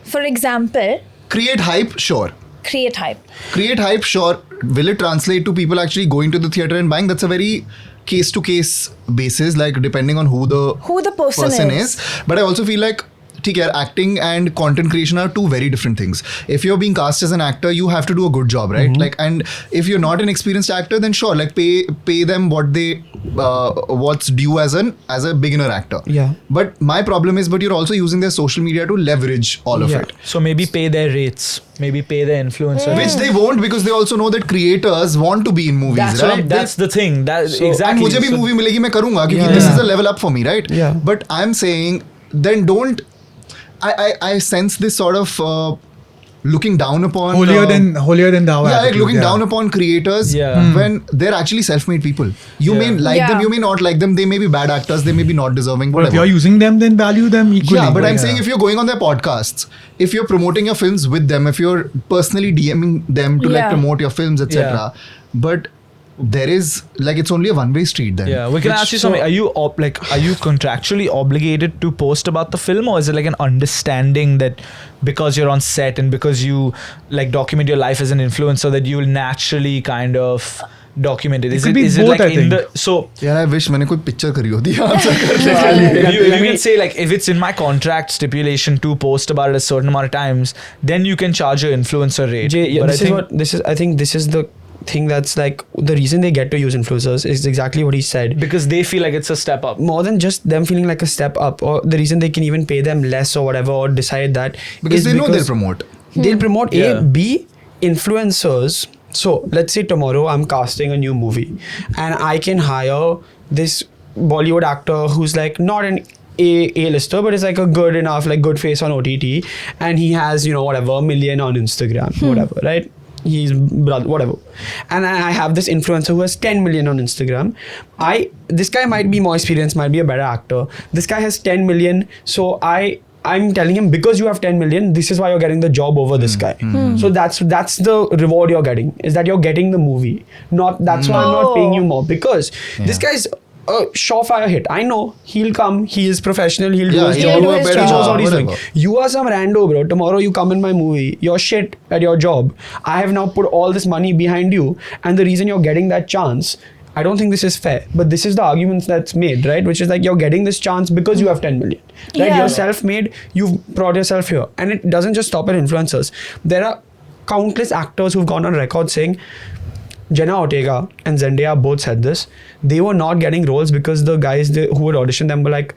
for example, Create hype, sure. create hype. Create hype, sure. Will it translate to people actually going to the theater and buying? That's a very case-to-case basis, like depending on who the person is. But I also feel like ठीक है, acting and content creation are two very different things. If you're being cast as an actor, you have to do a good job, right? Like, and if you're not an experienced actor, then sure, like pay them what's due as a beginner actor. Yeah. But my problem is, but you're also using their social media to leverage all of Yeah. it. so maybe pay their rates, maybe pay the influencer. Which they won't, because they also know that creators want to be in movies, That's right? what, that's the thing. That So- exactly. And मुझे भी So- movie मिलेगी मैं करूँगा क्योंकि Yeah. this Yeah. is a level up for me, right? Yeah. But I'm saying then don't. I sense this sort of looking down upon Holier than thou. yeah, like attitude, looking yeah. down upon creators Yeah. when they're actually self-made people. You may Yeah. like them, Yeah. you may not like them. They may be bad actors. They may be not deserving. But if Whatever. you're using them, then value them equally. Yeah, but I'm saying if you're going on their podcasts, if you're promoting your films with them, if you're personally DMing them to like Yeah. promote your films, etc. But there is like it's only a one-way street then. Yeah, we can Which- ask you something. Are you contractually obligated to post about the film, or is it like an understanding that because you're on set and because you like document your life as an influencer that you will naturally kind of document it? It Is could it be is it both, like I in the think. so Yeah, I wish मैंने कोई picture करी होती answer करने के if लिए. you can say like if it's in my contract stipulation to post about it a certain amount of times, then you can charge your influencer rate. Jay, yeah, But I think this is the thing that's like the reason they get to use influencers is exactly what he said. because they feel like it's a step up. More than just them feeling like a step up, or the reason they can even pay them less or whatever, or decide that Because is they know they'll because promote. they'll promote Yeah. B, influencers. So let's say tomorrow I'm casting a new movie and I can hire this Bollywood actor who's like not an A-lister, but is like a good enough, like good face on OTT, and he has, whatever, 1 million on Instagram, whatever, right? He's whatever. And I have this influencer who has 10 million on Instagram. This guy might be more experienced, might be a better actor. This guy has 10 million, so I'm telling him, because you have 10 million, this is why you're getting the job over this guy. So that's the reward you're getting, is that you're getting the movie. That's why I'm not paying you more, because this guy's a surefire hit. I know he'll come, he is professional, he'll do his he'll job, do his he knows job, what he's doing. whatever. You are some rando, bro. Tomorrow you come in my movie, you're shit at your job. I have now put all this money behind you, and the reason you're getting that chance, I don't think this is fair, but this is the argument that's made, right? Which is like you're getting this chance because you have 10 million, right? Yeah. You're self-made, you've brought yourself here. And it doesn't just stop at influencers. There are countless actors who've gone on record saying, Jenna Ortega and Zendaya both said this. They were not getting roles because the guys who would audition them were like,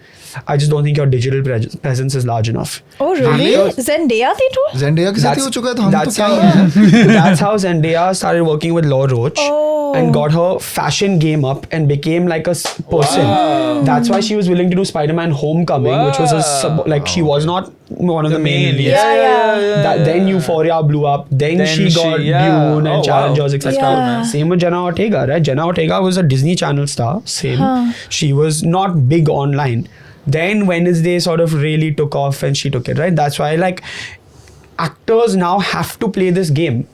I just don't think your digital presence is large enough. Oh really? Zendaya they told? Zendaya के साथ ही हो चुका है तो हम तो That's क्या how, करें? that's how Zendaya started working with Law Roach Oh. and got her fashion game up and became like a person. That's why she was willing to do Spider-Man Homecoming, which was she was not one of the main leads. Yeah. Then Euphoria blew up. Then she got Dune and Challengers, etc. Yeah. Same with Jenna Ortega, right? Jenna Ortega was a Disney Channel star. Same. She was not big online. Then Wednesday sort of really took off and she took it, right? That's why like actors now have to play this game.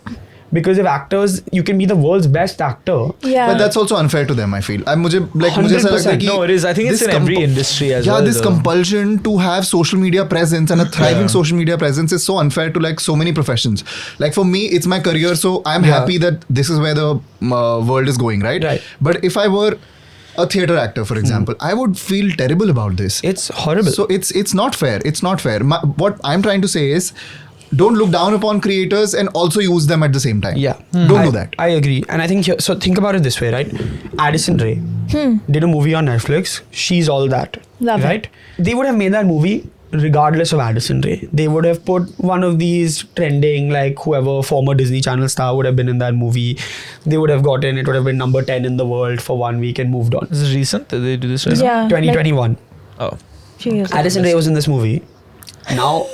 Because if actors, you can be the world's best actor. Yeah. But that's also unfair to them, I feel. मुझे ऐसा लगता है कि No, it is. I think it's this in every industry as yeah, well. this though. compulsion to have social media presence and a thriving social media presence is so unfair to like so many professions. Like for me, it's my career, so I'm happy that this is where the world is going, right? Right. But if I were a theater actor, for example, I would feel terrible about this. It's horrible. So it's not fair. It's not fair. What I'm trying to say is, don't look down upon creators and also use them at the same time. Yeah. Don't do that. I agree. And I think, so think about it this way, right? Addison Rae did a movie on Netflix. She's all that. Love it. right? They would have made that movie regardless of Addison Rae. They would have put one of these trending, like whoever former Disney Channel star would have been in that movie. They would have gotten, it would have been number 10 in the world for 1 week and moved on. Is this recent? Did they do this right Yeah. 2021. now? Few years ago. Addison Rae was in this movie. Now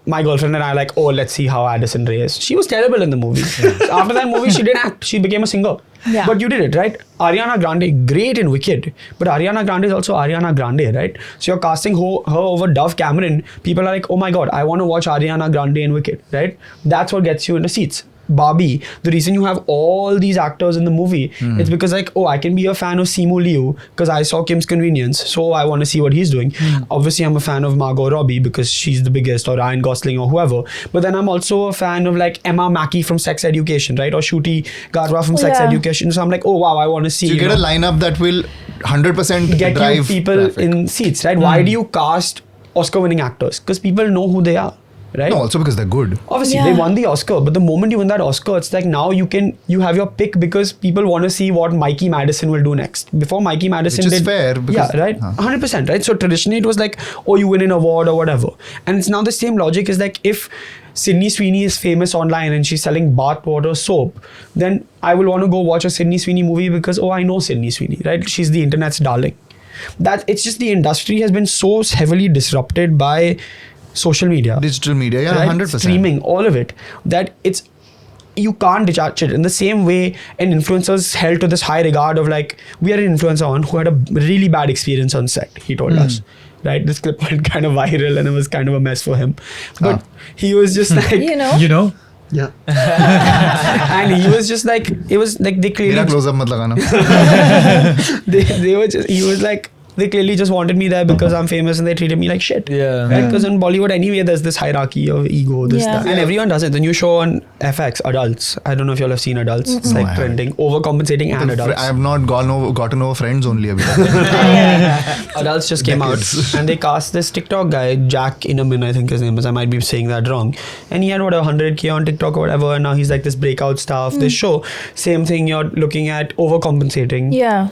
my girlfriend and I are like, oh, let's see how Addison Rae is. She was terrible in the movie. So after that movie, she didn't act. She became a singer. Yeah. But you did it, right? Ariana Grande, great in Wicked. But Ariana Grande is also Ariana Grande, right? So you're casting her over Dove Cameron. People are like, oh my God, I want to watch Ariana Grande in Wicked, right? That's what gets you in the seats. Barbie, the reason you have all these actors in the movie, it's because like, oh, I can be a fan of Simu Liu because I saw Kim's Convenience, so I want to see what he's doing. Obviously, I'm a fan of Margot Robbie because she's the biggest, or Ryan Gosling or whoever. But then I'm also a fan of like Emma Mackey from Sex Education, right? Or Shruti Garwa from Sex Yeah. Education. So I'm like, oh wow, I want to see. So you get a lineup that will 100% get drive you people traffic. in seats, right? Why do you cast Oscar-winning actors? Because people know who they are, right? No, also because they're good. Obviously, Yeah. they won the Oscar, but the moment you win that Oscar, it's like now you have your pick because people want to see what Mikey Madison will do next. Before Mikey Madison Which is did, fair because- yeah, right, 100%, right? So traditionally it was like, oh, you win an award or whatever, and it's now the same logic is like if Sydney Sweeney is famous online and she's selling bathwater soap, then I will want to go watch a Sydney Sweeney movie because oh, I know Sydney Sweeney, right? She's the internet's darling. That it's just the industry has been so heavily disrupted by social media, Digital media, yeah, right? 100%. Streaming, all of it, that it's you can't detach it. In the same way an influencer is held to this high regard of like, we had an influencer on who had a really bad experience on set, he told us, right? This clip went kind of viral and it was kind of a mess for him, but he was just like You know? You know? yeah and he was just like, it was like they clearly मेरा close up मत लगाना. they were just, he was like, they clearly just wanted me there because I'm famous and they treated me like shit. Yeah. Right? Because in Bollywood anyway, there's this hierarchy of ego, this, Yeah. that. And everyone does it. The new show on FX, Adults. I don't know if y'all have seen Adults. It's No, I like haven't. trending, overcompensating and adults. I have not gotten over Friends only abhi tak. Adults just came Decades. out and they cast this TikTok guy, Jack Innerman, I think his name is. I might be saying that wrong. And he had what, 100K on TikTok or whatever. And now he's like this breakout star of this show. Same thing, you're looking at overcompensating. Yeah.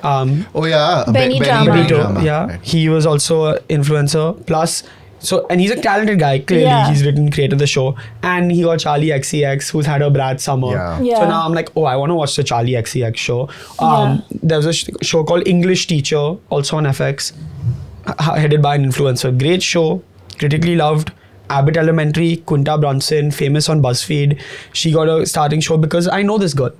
Oh yeah, Benny Drama. Benny Benito, yeah. Right. He was also an influencer. Plus, so, and he's a talented guy, clearly. Yeah. He's written, created the show. And he got Charlie XCX, who's had a Brad Summer. Yeah. Yeah. So now I'm like, oh, I want to watch the Charlie XCX show. There's a show called English Teacher, also on FX, headed by an influencer. Great show, critically loved. Abbott Elementary, Quinta Brunson, famous on BuzzFeed. She got a starting show because I know this girl.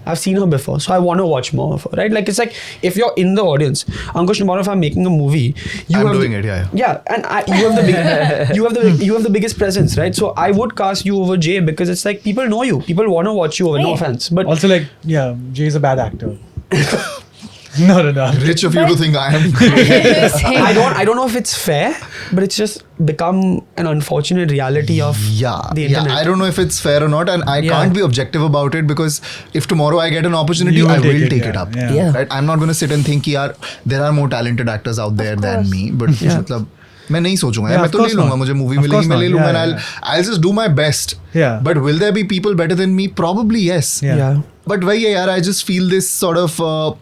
I've seen her before, so I want to watch more of her, right? Like, it's like, if you're in the audience, Ankush, tomorrow if I'm making a movie, I'm doing it, yeah. Yeah, and you have the big, you have the biggest presence, right? So I would cast you over Jay because it's like people know you, people want to watch you over. No Right. offense, but Also, like, yeah, Jay's a bad actor. No. Rich of you to think I am. I don't know if it's fair, but it's just become an unfortunate reality of the internet. I don't know if it's fair or not, and I Yeah. can't be objective about it because if tomorrow I get an opportunity, You will I will take it, take yeah. it up. Yeah. Yeah. Right? I'm not going to sit and think, yaar, there are more talented actors out there than course. me. But Yeah. मतलब मैं नहीं सोचूंगा Yeah, मैं of तो ले course लूंगा not. मुझे movie Of मिलेगी course मैं ले not. लूंगा Yeah, and yeah. I'll just do my best. Yeah. But will there be people better than me? Probably yes. Yeah. Yeah. but I just feel this sort of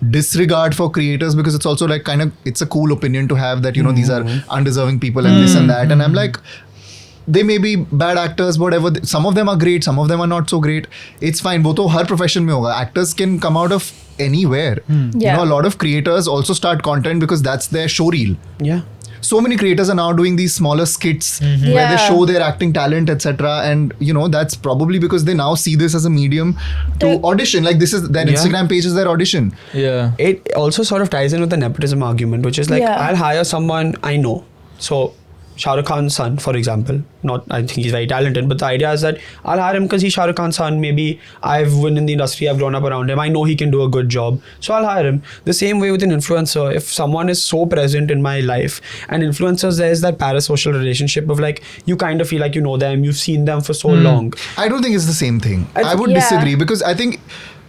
disregard for creators, because it's also like kind of, it's a cool opinion to have that, you know, these are undeserving people and this and that, and I'm like, they may be bad actors, whatever. Some of them are great, some of them are not so great. It's fine. वो तो हर profession में होगा. Actors can come out of anywhere. You know, a lot of creators also start content because that's their show reel. Yeah. So many creators are now doing these smaller skits where they Yeah. show their acting talent, etc. And you know, that's probably because they now see this as a medium to audition. Like this is their Instagram page is their audition. Yeah. It also sort of ties in with the nepotism argument, which is like, Yeah. I'll hire someone I know. So Shah Rukh Khan's son, for example, I think he's very talented, but the idea is that I'll hire him because he's Shah Rukh Khan's son. Maybe I've been in the industry, I've grown up around him, I know he can do a good job, so I'll hire him. The same way with an influencer, if someone is so present in my life, and influencers, there's that parasocial relationship of like, you kind of feel like you know them, you've seen them for so long. I don't think it's the same thing. I would Yeah. disagree, because I think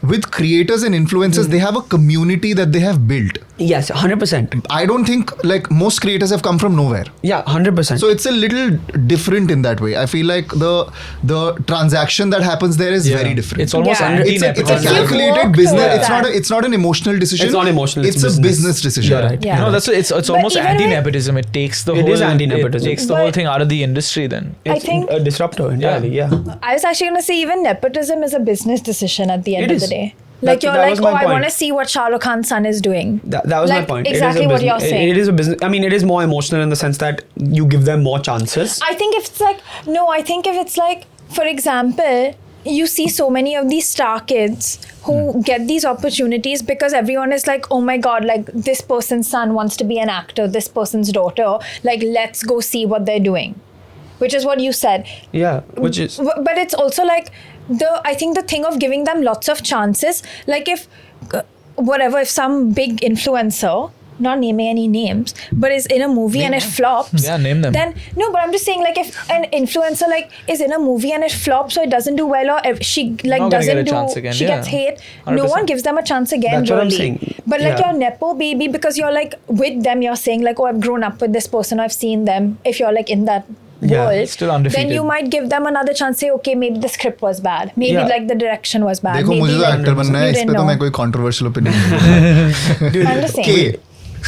with creators and influencers, they have a community that they have built. Yes, 100%. I don't think like most creators have come from nowhere. Yeah, 100%. So it's a little different in that way. I feel like the transaction that happens there is very different. It's almost Yeah. anti it's a nepotism. If you've calculated worked business. towards It's that. it's not an emotional decision. It's not emotional, It's it's a business. business decision. You're right. Yeah. No, that's it's But almost even anti-nepotism. It takes the It whole is anti-nepotism. It takes the But- whole thing out of the industry. Then It's think- a disruptor entirely, yeah. I was actually going to say even nepotism is a business decision at the end It of is. the day. Like you're that like, was my I point. want to see what Shah Rukh Khan's son is doing. That was my Like, point. It is a exactly what business- you're saying. It is a business. I mean, it is more emotional in the sense that you give them more chances. I think if it's like, no, I think if it's like, for example, you see so many of these star kids who get these opportunities because everyone is like, oh my God, like this person's son wants to be an actor, this person's daughter, like let's go see what they're doing. Which is what you said. Yeah, which is But it's also like I think the thing of giving them lots of chances, like if if some big influencer, not naming any names, but is in a movie and it flops, Yeah, name them. then no, but I'm just saying, like if an influencer like is in a movie and it flops or it doesn't do well, or if she like Not gonna doesn't get a do, chance again, she yeah. gets hate, no 100%. one gives them a chance again. That's what I'm really. saying. But like Yeah. your nepo baby, because you're like with them, you're saying like, oh, I've grown up with this person, I've seen them. If you're like in that Yeah, world, still undefeated. then you might give them another chance. Say, okay, maybe the script was bad, maybe Yeah. like the direction was bad. देखो maybe मुझे तो like, actor बनना है, you इस didn't पे तो know. मैं कोई controversial opinion I'm just saying. Okay.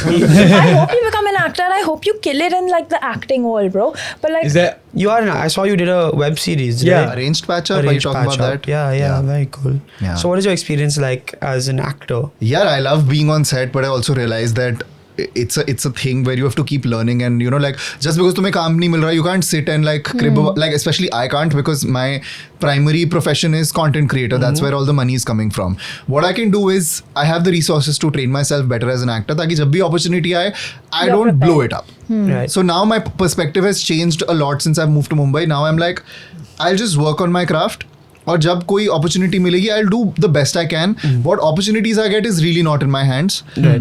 I hope you become an actor and I hope you kill it in like the acting world, bro. But like, Is there? you are. I saw you did a web series. Yeah. right? Arranged patch up. Are you Arranged talking patch about up. that? Yeah, very cool. Yeah. So, what is your experience like as an actor? Yeah, I love being on set, but I also realize that it's a thing where you have to keep learning, and you know, like just because तुम्हें काम नहीं मिल रहा, you can't sit and like crib like, especially I can't, because my primary profession is content creator. That's where all the money is coming from. What I can do is I have the resources to train myself better as an actor, ताकि जब भी opportunity आए, I You're don't blow it up. Right. So now my perspective has changed a lot since I've moved to Mumbai. Now I'm like, I'll just work on my craft. और जब कोई opportunity मिलेगी, I'll do the best I can. What opportunities I get is really not in my hands. Right.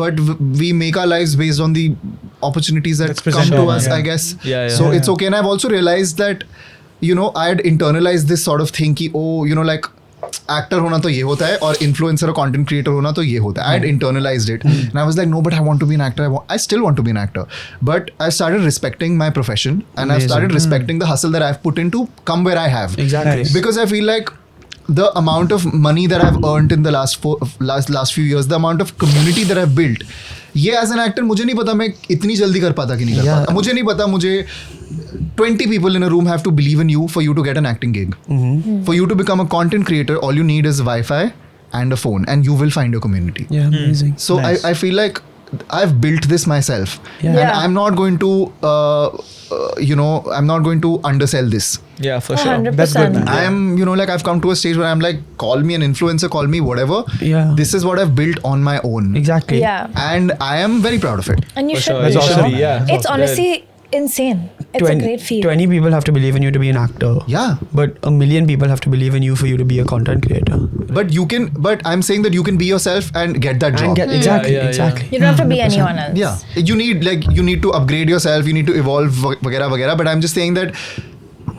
But we make our lives based on the opportunities that That's come presented, to us, yeah. I guess. Yeah. So it's okay. And I've also realized that, you know, I had internalized this sort of thing कि, oh, you know, like actor होना तो ये होता है और influencer or content creator होना तो ये होता है. I had internalized it. And I was like, no, but I want to be an actor. I still want to be an actor. But I started respecting my profession, and I've Amazing. started respecting the hustle that I've put in to come where I have. Exactly. Nice. Because I feel like the amount of money that I've earned in the last few years, the amount of community that I've built, ये as an actor मुझे नहीं पता मैं इतनी जल्दी कर पाता कि नहीं कर Yeah. पाता. मुझे नहीं पता मुझे 20 people in a room have to believe in you for you to get an acting gig. For you to become a content creator, all you need is Wi-Fi and a phone, and you will find your community. Yeah, amazing. So Nice. I feel like I've built this myself, Yeah. and Yeah. I'm not going to, I'm not going to undersell this. Yeah, for sure. 100%. That's good, man. I am, you know, like I've come to a stage where I'm like, call me an influencer, call me whatever. Yeah. This is what I've built on my own. Exactly. Yeah. And I am very proud of it. And you For should sure. be. It's you awesome. know? Yeah. It's honestly insane. It's a great feat. 20 people have to believe in you to be an actor. Yeah. But a million people have to believe in you for you to be a content creator. But I'm saying that you can be yourself and get that job. And get, exactly, yeah, yeah. exactly. You don't have to be anyone else. Yeah. You need to upgrade yourself, you need to evolve, vagera, vagera. But I'm just saying that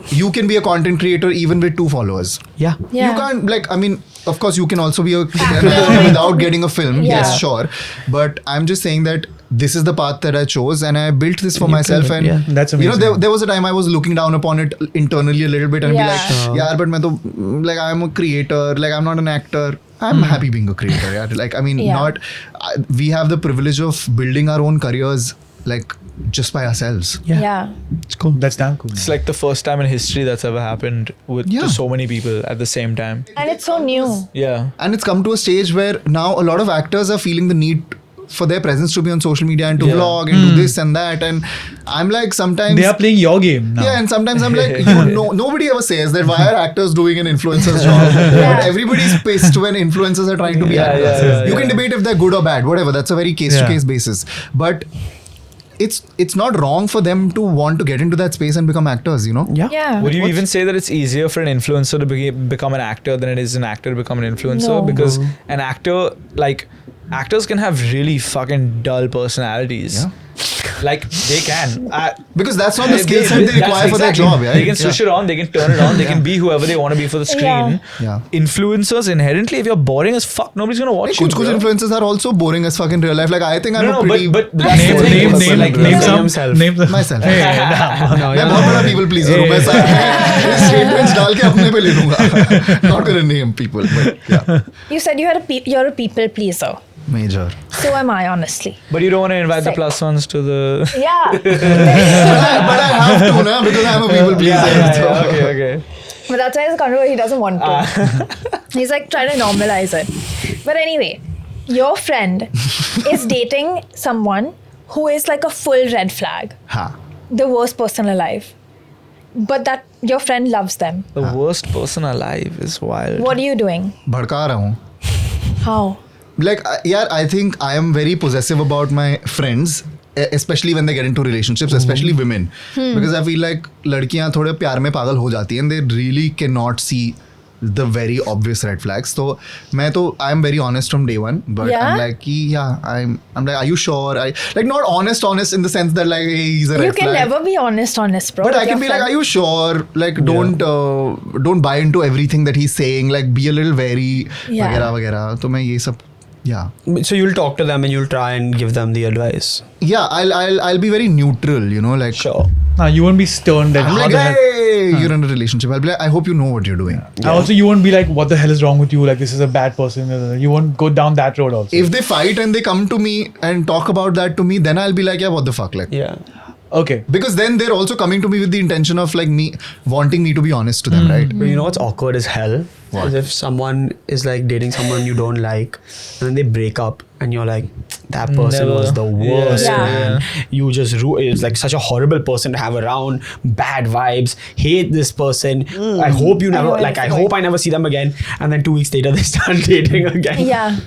you can be a content creator even with 2 followers. Yeah. Yeah. You can't, like, I mean, of course, you can also be a creator without getting a film. Yeah. Yes, sure. But I'm just saying that this is the path that I chose, and I built this for myself. And yeah. That's you know, amazing. there was a time I was looking down upon it internally a little bit and Yeah. be like, yeah, but main to, like, I'm a creator, like, I'm not an actor. I'm happy being a creator. Yeah. Like, I mean, Yeah. we have the privilege of building our own careers, like, just by ourselves. Yeah. It's cool. That's damn cool. It's like the first time in history that's ever happened with Yeah. to so many people at the same time. And it's so new. Yeah. And it's come to a stage where now a lot of actors are feeling the need for their presence to be on social media and to Yeah. vlog and do this and that. And I'm like, sometimes They are playing your game now. yeah, and sometimes I'm like, nobody ever says that why are actors doing an influencer's job? But everybody's pissed when influencers are trying to be Yeah, actors. yeah, yeah, You can yeah. debate if they're good or bad, whatever. That's a very case-to-case basis. But it's not wrong for them to want to get into that space and become actors, you know? Yeah. Yeah. Would you even say that it's easier for an influencer to become an actor than it is an actor to become an influencer? No. Because an actor, like, actors can have really fucking dull personalities. Yeah. Like, they can. Because that's not the skill set they That's require for their exactly. job, yeah? They can switch it on, they can turn it on, they can be whoever they want to be for the screen. Yeah. Influencers, inherently, if you're boring as fuck, nobody's gonna watch you. Kuch bro. influencers are also boring as fuck in real life. Like, I think I'm No, a pretty... but that's the thing. Name some. himself. Name some. Myself. Hey, nah. मैं बहुत बड़ा people pleaser हूँ. मैं सारे statements डाल के अपने पे ले लूँगा. Not gonna name people, but yeah. You said you're a people pleaser. Major. So am I, honestly. But you don't want to invite the Sick. plus ones to the. Yeah. But I have to, na, because I'm a people pleaser. so- Okay, okay. But that's why it's controversial. He doesn't want to. He's like trying to normalize it. But anyway, your friend is dating someone who is like a full red flag, हाँ. the worst person alive. But that your friend loves them. The worst person alive is wild. What are you doing? भड़का रहा हूँ. How? Like, yeah, I think I am very possessive about my friends, especially when they get into relationships, especially women. Because I feel like लड़कियाँ थोड़े प्यार में पागल हो जाती हैं and they really cannot see the very obvious red flags. So I am very honest from day one, but Yeah? I'm like, yeah, I'm like, are you sure? Like, not honest in the sense that like, hey, he's a red You can flag. never be honest, bro. But with I can your be like, friend. are you sure? Like, don't buy into everything that he's saying. Like, be a little wary, Yeah. वगैरह वगैरह. तो मैं ये सब, yeah. So you'll talk to them and you'll try and give them the advice. Yeah, I'll be very neutral, you know, like Sure. You won't be stern then. I'm How like, the hell- hey, you're in a relationship. I'll be like, I hope you know what you're doing. Also, you won't be like, what the hell is wrong with you? Like, this is a bad person. You won't go down that road also. If they fight and they come to me and talk about that to me, then I'll be like, yeah, what the fuck, like. Yeah. Okay. Because then they're also coming to me with the intention of like me wanting me to be honest to them, right? But you know what's awkward as hell? What? Is if someone is like dating someone you don't like and then they break up and you're like, that person Never. was the worst, Yeah. man. You just it's like such a horrible person to have around, bad vibes, hate this person. I hope you never know like I it's hope I never see them again. And then 2 weeks later they start dating again. Yeah.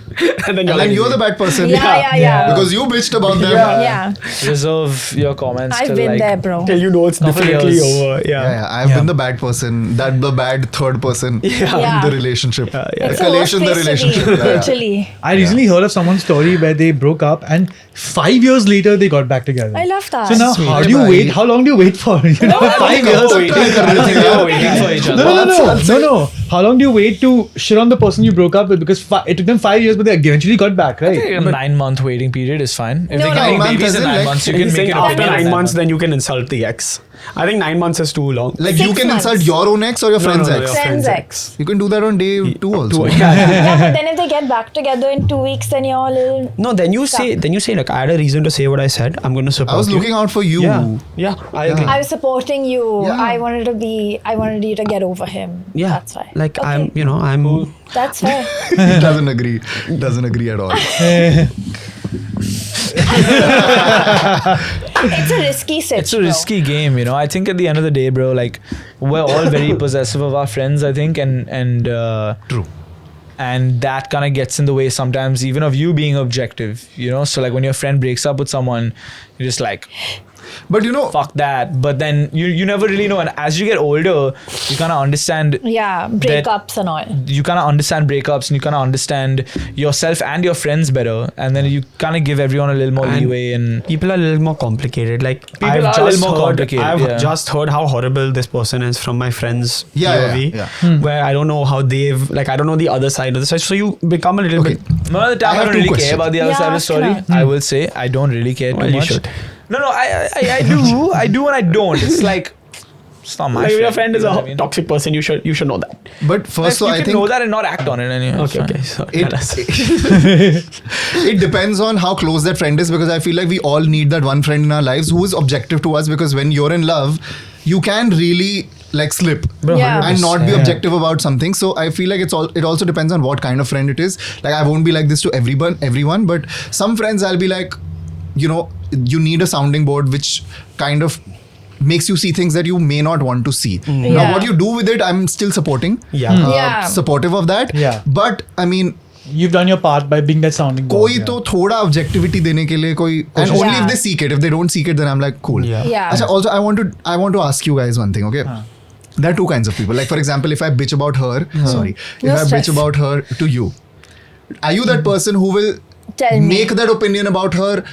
And then And then you're the bad person. Yeah. Because you bitched about them. Yeah. Reserve your comments. I've till, been like, there, bro. till you know it's Couple definitely years. over. Yeah, I've been the bad person, the bad third person Yeah. in the relationship. It's The the worst collation in the place to be, relationship. Yeah. literally. I recently heard of someone's story where they broke up and 5 years later they got back together. I love that. So now, Sweet. how do you Bye. wait? How long do you wait for? You know, 5 years. I think they were waiting for each other. No. How long do you wait to shit on the person you broke up with? Because it took them 5 years, but they eventually got back, I right? think a 9-month waiting period is fine. If No, they no. can make 9 babies months in as in, 9 like, months, you He's can make saying it after a baby in 9 months, 9 then you can insult the ex. I think 9 months is too long. Like 6 you can months. insult your own ex or your friend's no, ex. your Friend's ex. You can do that on day 2 also. Yeah, but then if they get back together in 2 weeks, then you're a little. No, then you say like I had a reason to say what I said. I'm going to support I was you. looking out for you. Yeah, I agree. I was supporting you. Yeah. I wanted you to get over him. Yeah, That's why. like Okay. I'm That's fair. He doesn't agree. Doesn't agree at all. It's a risky situation. It's a risky game, you know. I think at the end of the day, bro, like we're all very possessive of our friends, I think, and True. and that kind of gets in the way sometimes even of you being objective, you know. So like when your friend breaks up with someone, you're just like, But you know, fuck that. But then you never really know. And as you get older, you kind of understand. Yeah, breakups and all. You kind of understand breakups, and you kind of understand yourself and your friends better. And then you kind of give everyone a little more And leeway. And people are a little more complicated. Like People are a little more complicated, I've yeah. just heard how horrible this person is from my friends Yeah, POV, where I don't know how they've like I don't know the other side of the side. So you become a little Okay. bit. most of the time, I I have don't two really questions. care about the other Yeah, side of the story. ask I will say I don't really care Well, too you much. should. No, I do. I do and I don't. It's like it's not my Like if your friend is you know a what I mean? toxic person, you should know that. but first, so you I can think know that and not act on it anyway. Okay, It's okay. fine. So it, tell us. it depends on how close that friend is, because I feel like we all need that one friend in our lives who is objective to us, because when you're in love, you can really like slip Yeah. and not be 100%. objective about something. So I feel like it also depends on what kind of friend it is. Like I won't be like this to everyone, but some friends I'll be like, you know, you need a sounding board which kind of makes you see things that you may not want to see. Now Yeah. what you do with it, I'm still supporting. Yeah. Yeah. Supportive of that. Yeah. But I mean, You've done your part by being that sounding board. कोई तो थोड़ा objectivity देने के लिए कोई, and only Yeah. if they seek it. If they don't seek it, then I'm like cool. Yeah. Yeah. Achha, also I want to ask you guys one thing, okay? There are two kinds of people. Like for example, if I bitch about her, sorry, if No I stress. bitch about her to you, are you that person who will Tell me. make that opinion about her?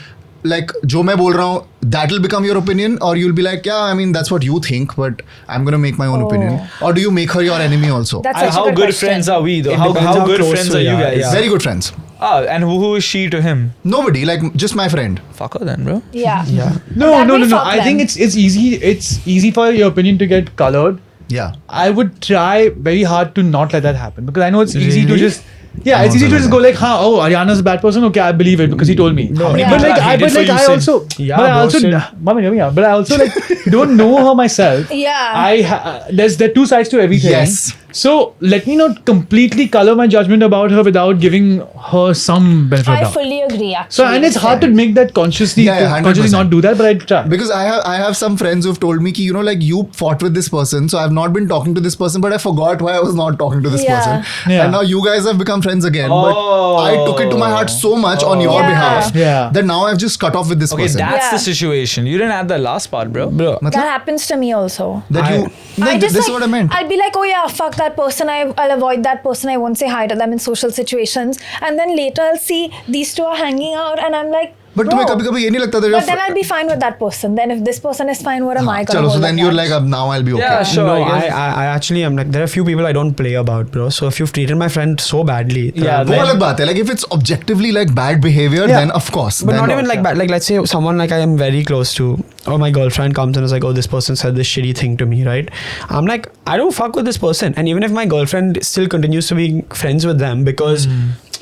Like जो मैं बोल रहा हूँ, that will become your opinion, or you'll be like, yeah, I mean that's what you think, but I'm gonna make my own opinion. Or do you make her your enemy also? That's such a How good good question. friends are we though? It How depends how good close friends to are you you are, guys? yeah. Very good friends. Ah, and who is she to him? Nobody, like just my friend. Fuck her then, bro. Yeah. Yeah. No. That will fuck I think them. it's easy. It's easy for your opinion to get colored. Yeah. I would try very hard to not let that happen, because I know it's easy to Really? just. Yeah, I'm it's easy also to just like go like, oh, Ariana's a bad person. Okay, I believe it because he told me. How many Yeah. But people like, are I, hated but for like, you I saying- also, Yeah, but I bro, also, still- Mama, hear me out. But I also like don't know her myself. Yeah. There are two sides to everything. Yes. So let me not completely color my judgment about her without giving her some benefit of I doubt. fully agree, actually. So and it's hard to make that consciously, Yeah, 100%. not do that, but I try. Because I have some friends who've told me ki, you know, like you fought with this person, so I've not been talking to this person, but I forgot why I was not talking to this Yeah. person. Yeah. And now you guys have become friends again. Oh. But I took it to my heart so much on your Yeah. behalf Yeah. that now I've just cut off with this Okay, person. that's Yeah. the situation. You didn't add the last part, bro. Bro. That happens to me also. That I- you. No, I just this is like, what I meant. I'll be like, oh yeah, fuck that person. I'll avoid that person. I won't say hi to them in social situations. And then later I'll see these two are hanging out, and I'm like, But bro. तुम्हें कभी-कभी ये नहीं लगता that But then I'll be fine with that person. Then if this person is fine, what am I gonna चलो, so hold then a you're grudge? like, now I'll be okay. Yeah, sure. No, I guess. I actually am like there are a few people I don't play about, bro. So if you've treated my friend so badly, Yeah, वो अलग बात है. Like if it's objectively like bad behavior, Yeah. then of course. but then not even like bad. Like let's say someone like I am very close to, or my girlfriend comes and is like, oh, this person said this shitty thing to me, right? I'm like, I don't fuck with this person, and even if my girlfriend still continues to be friends with them because.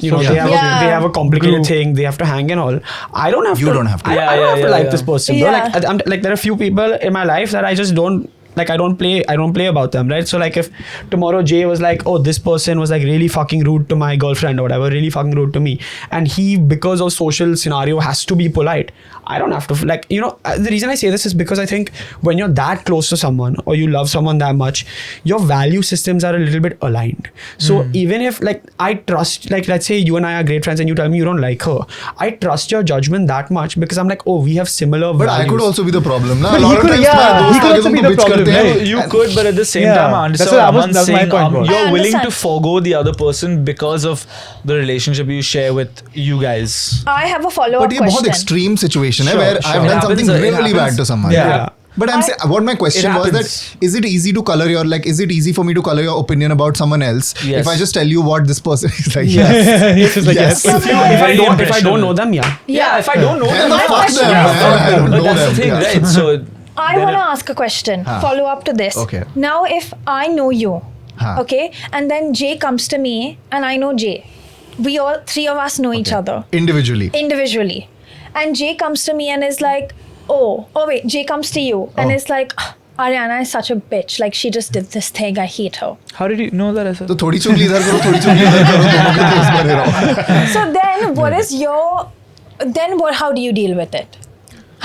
You know, Yeah. they have a complicated Group. thing. They have to hang and all. I don't have You to. don't have to. I Yeah, don't yeah, have to yeah, like yeah. this person, bro. Yeah. Like, like there are a few people in my life that I just don't. Like I don't play about them, right? So like if tomorrow Jay was like, oh, this person was like really fucking rude to my girlfriend or whatever, really fucking rude to me, and he because of social scenario has to be polite, I don't have to like, you know, the reason I say this is because I think when you're that close to someone or you love someone that much, your value systems are a little bit aligned. So even if like I trust, like let's say you and I are great friends and you tell me you don't like her, I trust your judgment that much because I'm like, oh, we have similar But values. I could also be the problem. Na? But A lot he of could- times yeah, my he दोस्त could आके also be तुमको the bitch problem, करते हैं. right? You could, but at the same Yeah, time, I that's understand what I Aman's was- that's my saying point was. you're I willing to understand. forgo the other person because of the relationship you share with you guys. I have a follow-up But ये बहुत question. extreme situation है Sure, where sure. I've It done happens, something it really happens. bad to someone. Yeah. But I'm saying, what my question was happens. that is it easy to color your, like, is it easy for me to color your opinion about someone else Yes. if I just tell you what this person is like? He's just like, Yes. yes. Yeah, if I Very don't impressionable. know them, yeah. Yeah, if I don't know Man, them, the My fuck question them, is- man. I don't but know that's the them. thing, Yeah. right? So I then want to it- ask a question. Huh. Follow up to this. Okay. Now, if I know you, Huh. okay, and then Jay comes to me and I know Jay, we all three of us know each other Individually. individually, and Jay comes to me and is like, oh wait, Jay comes to you and Oh. is like, Ariana is such a bitch. Like she just did this thing. I hate her. how did you know that? I said? तो थोड़ी चुगली इधर करो, थोड़ी चुगली इधर करो, दोनों के दोस्त बने रहो. So then, what is your? Then what? How do you deal with it?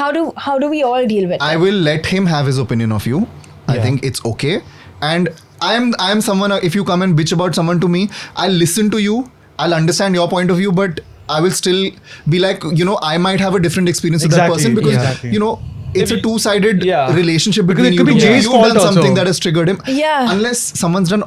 How do we all deal with I it? will let him have his opinion of you. I think it's okay. And I am someone, if you come and bitch about someone to me, I'll listen to you. I'll understand your point of view, but I will still be like, you know, I might have a different experience with that Exactly, person because, exactly. you know, it's a two-sided Yeah. relationship Because between it you could be two. Jay's You've fault done something also. that has triggered him. Yeah. Unless someone's done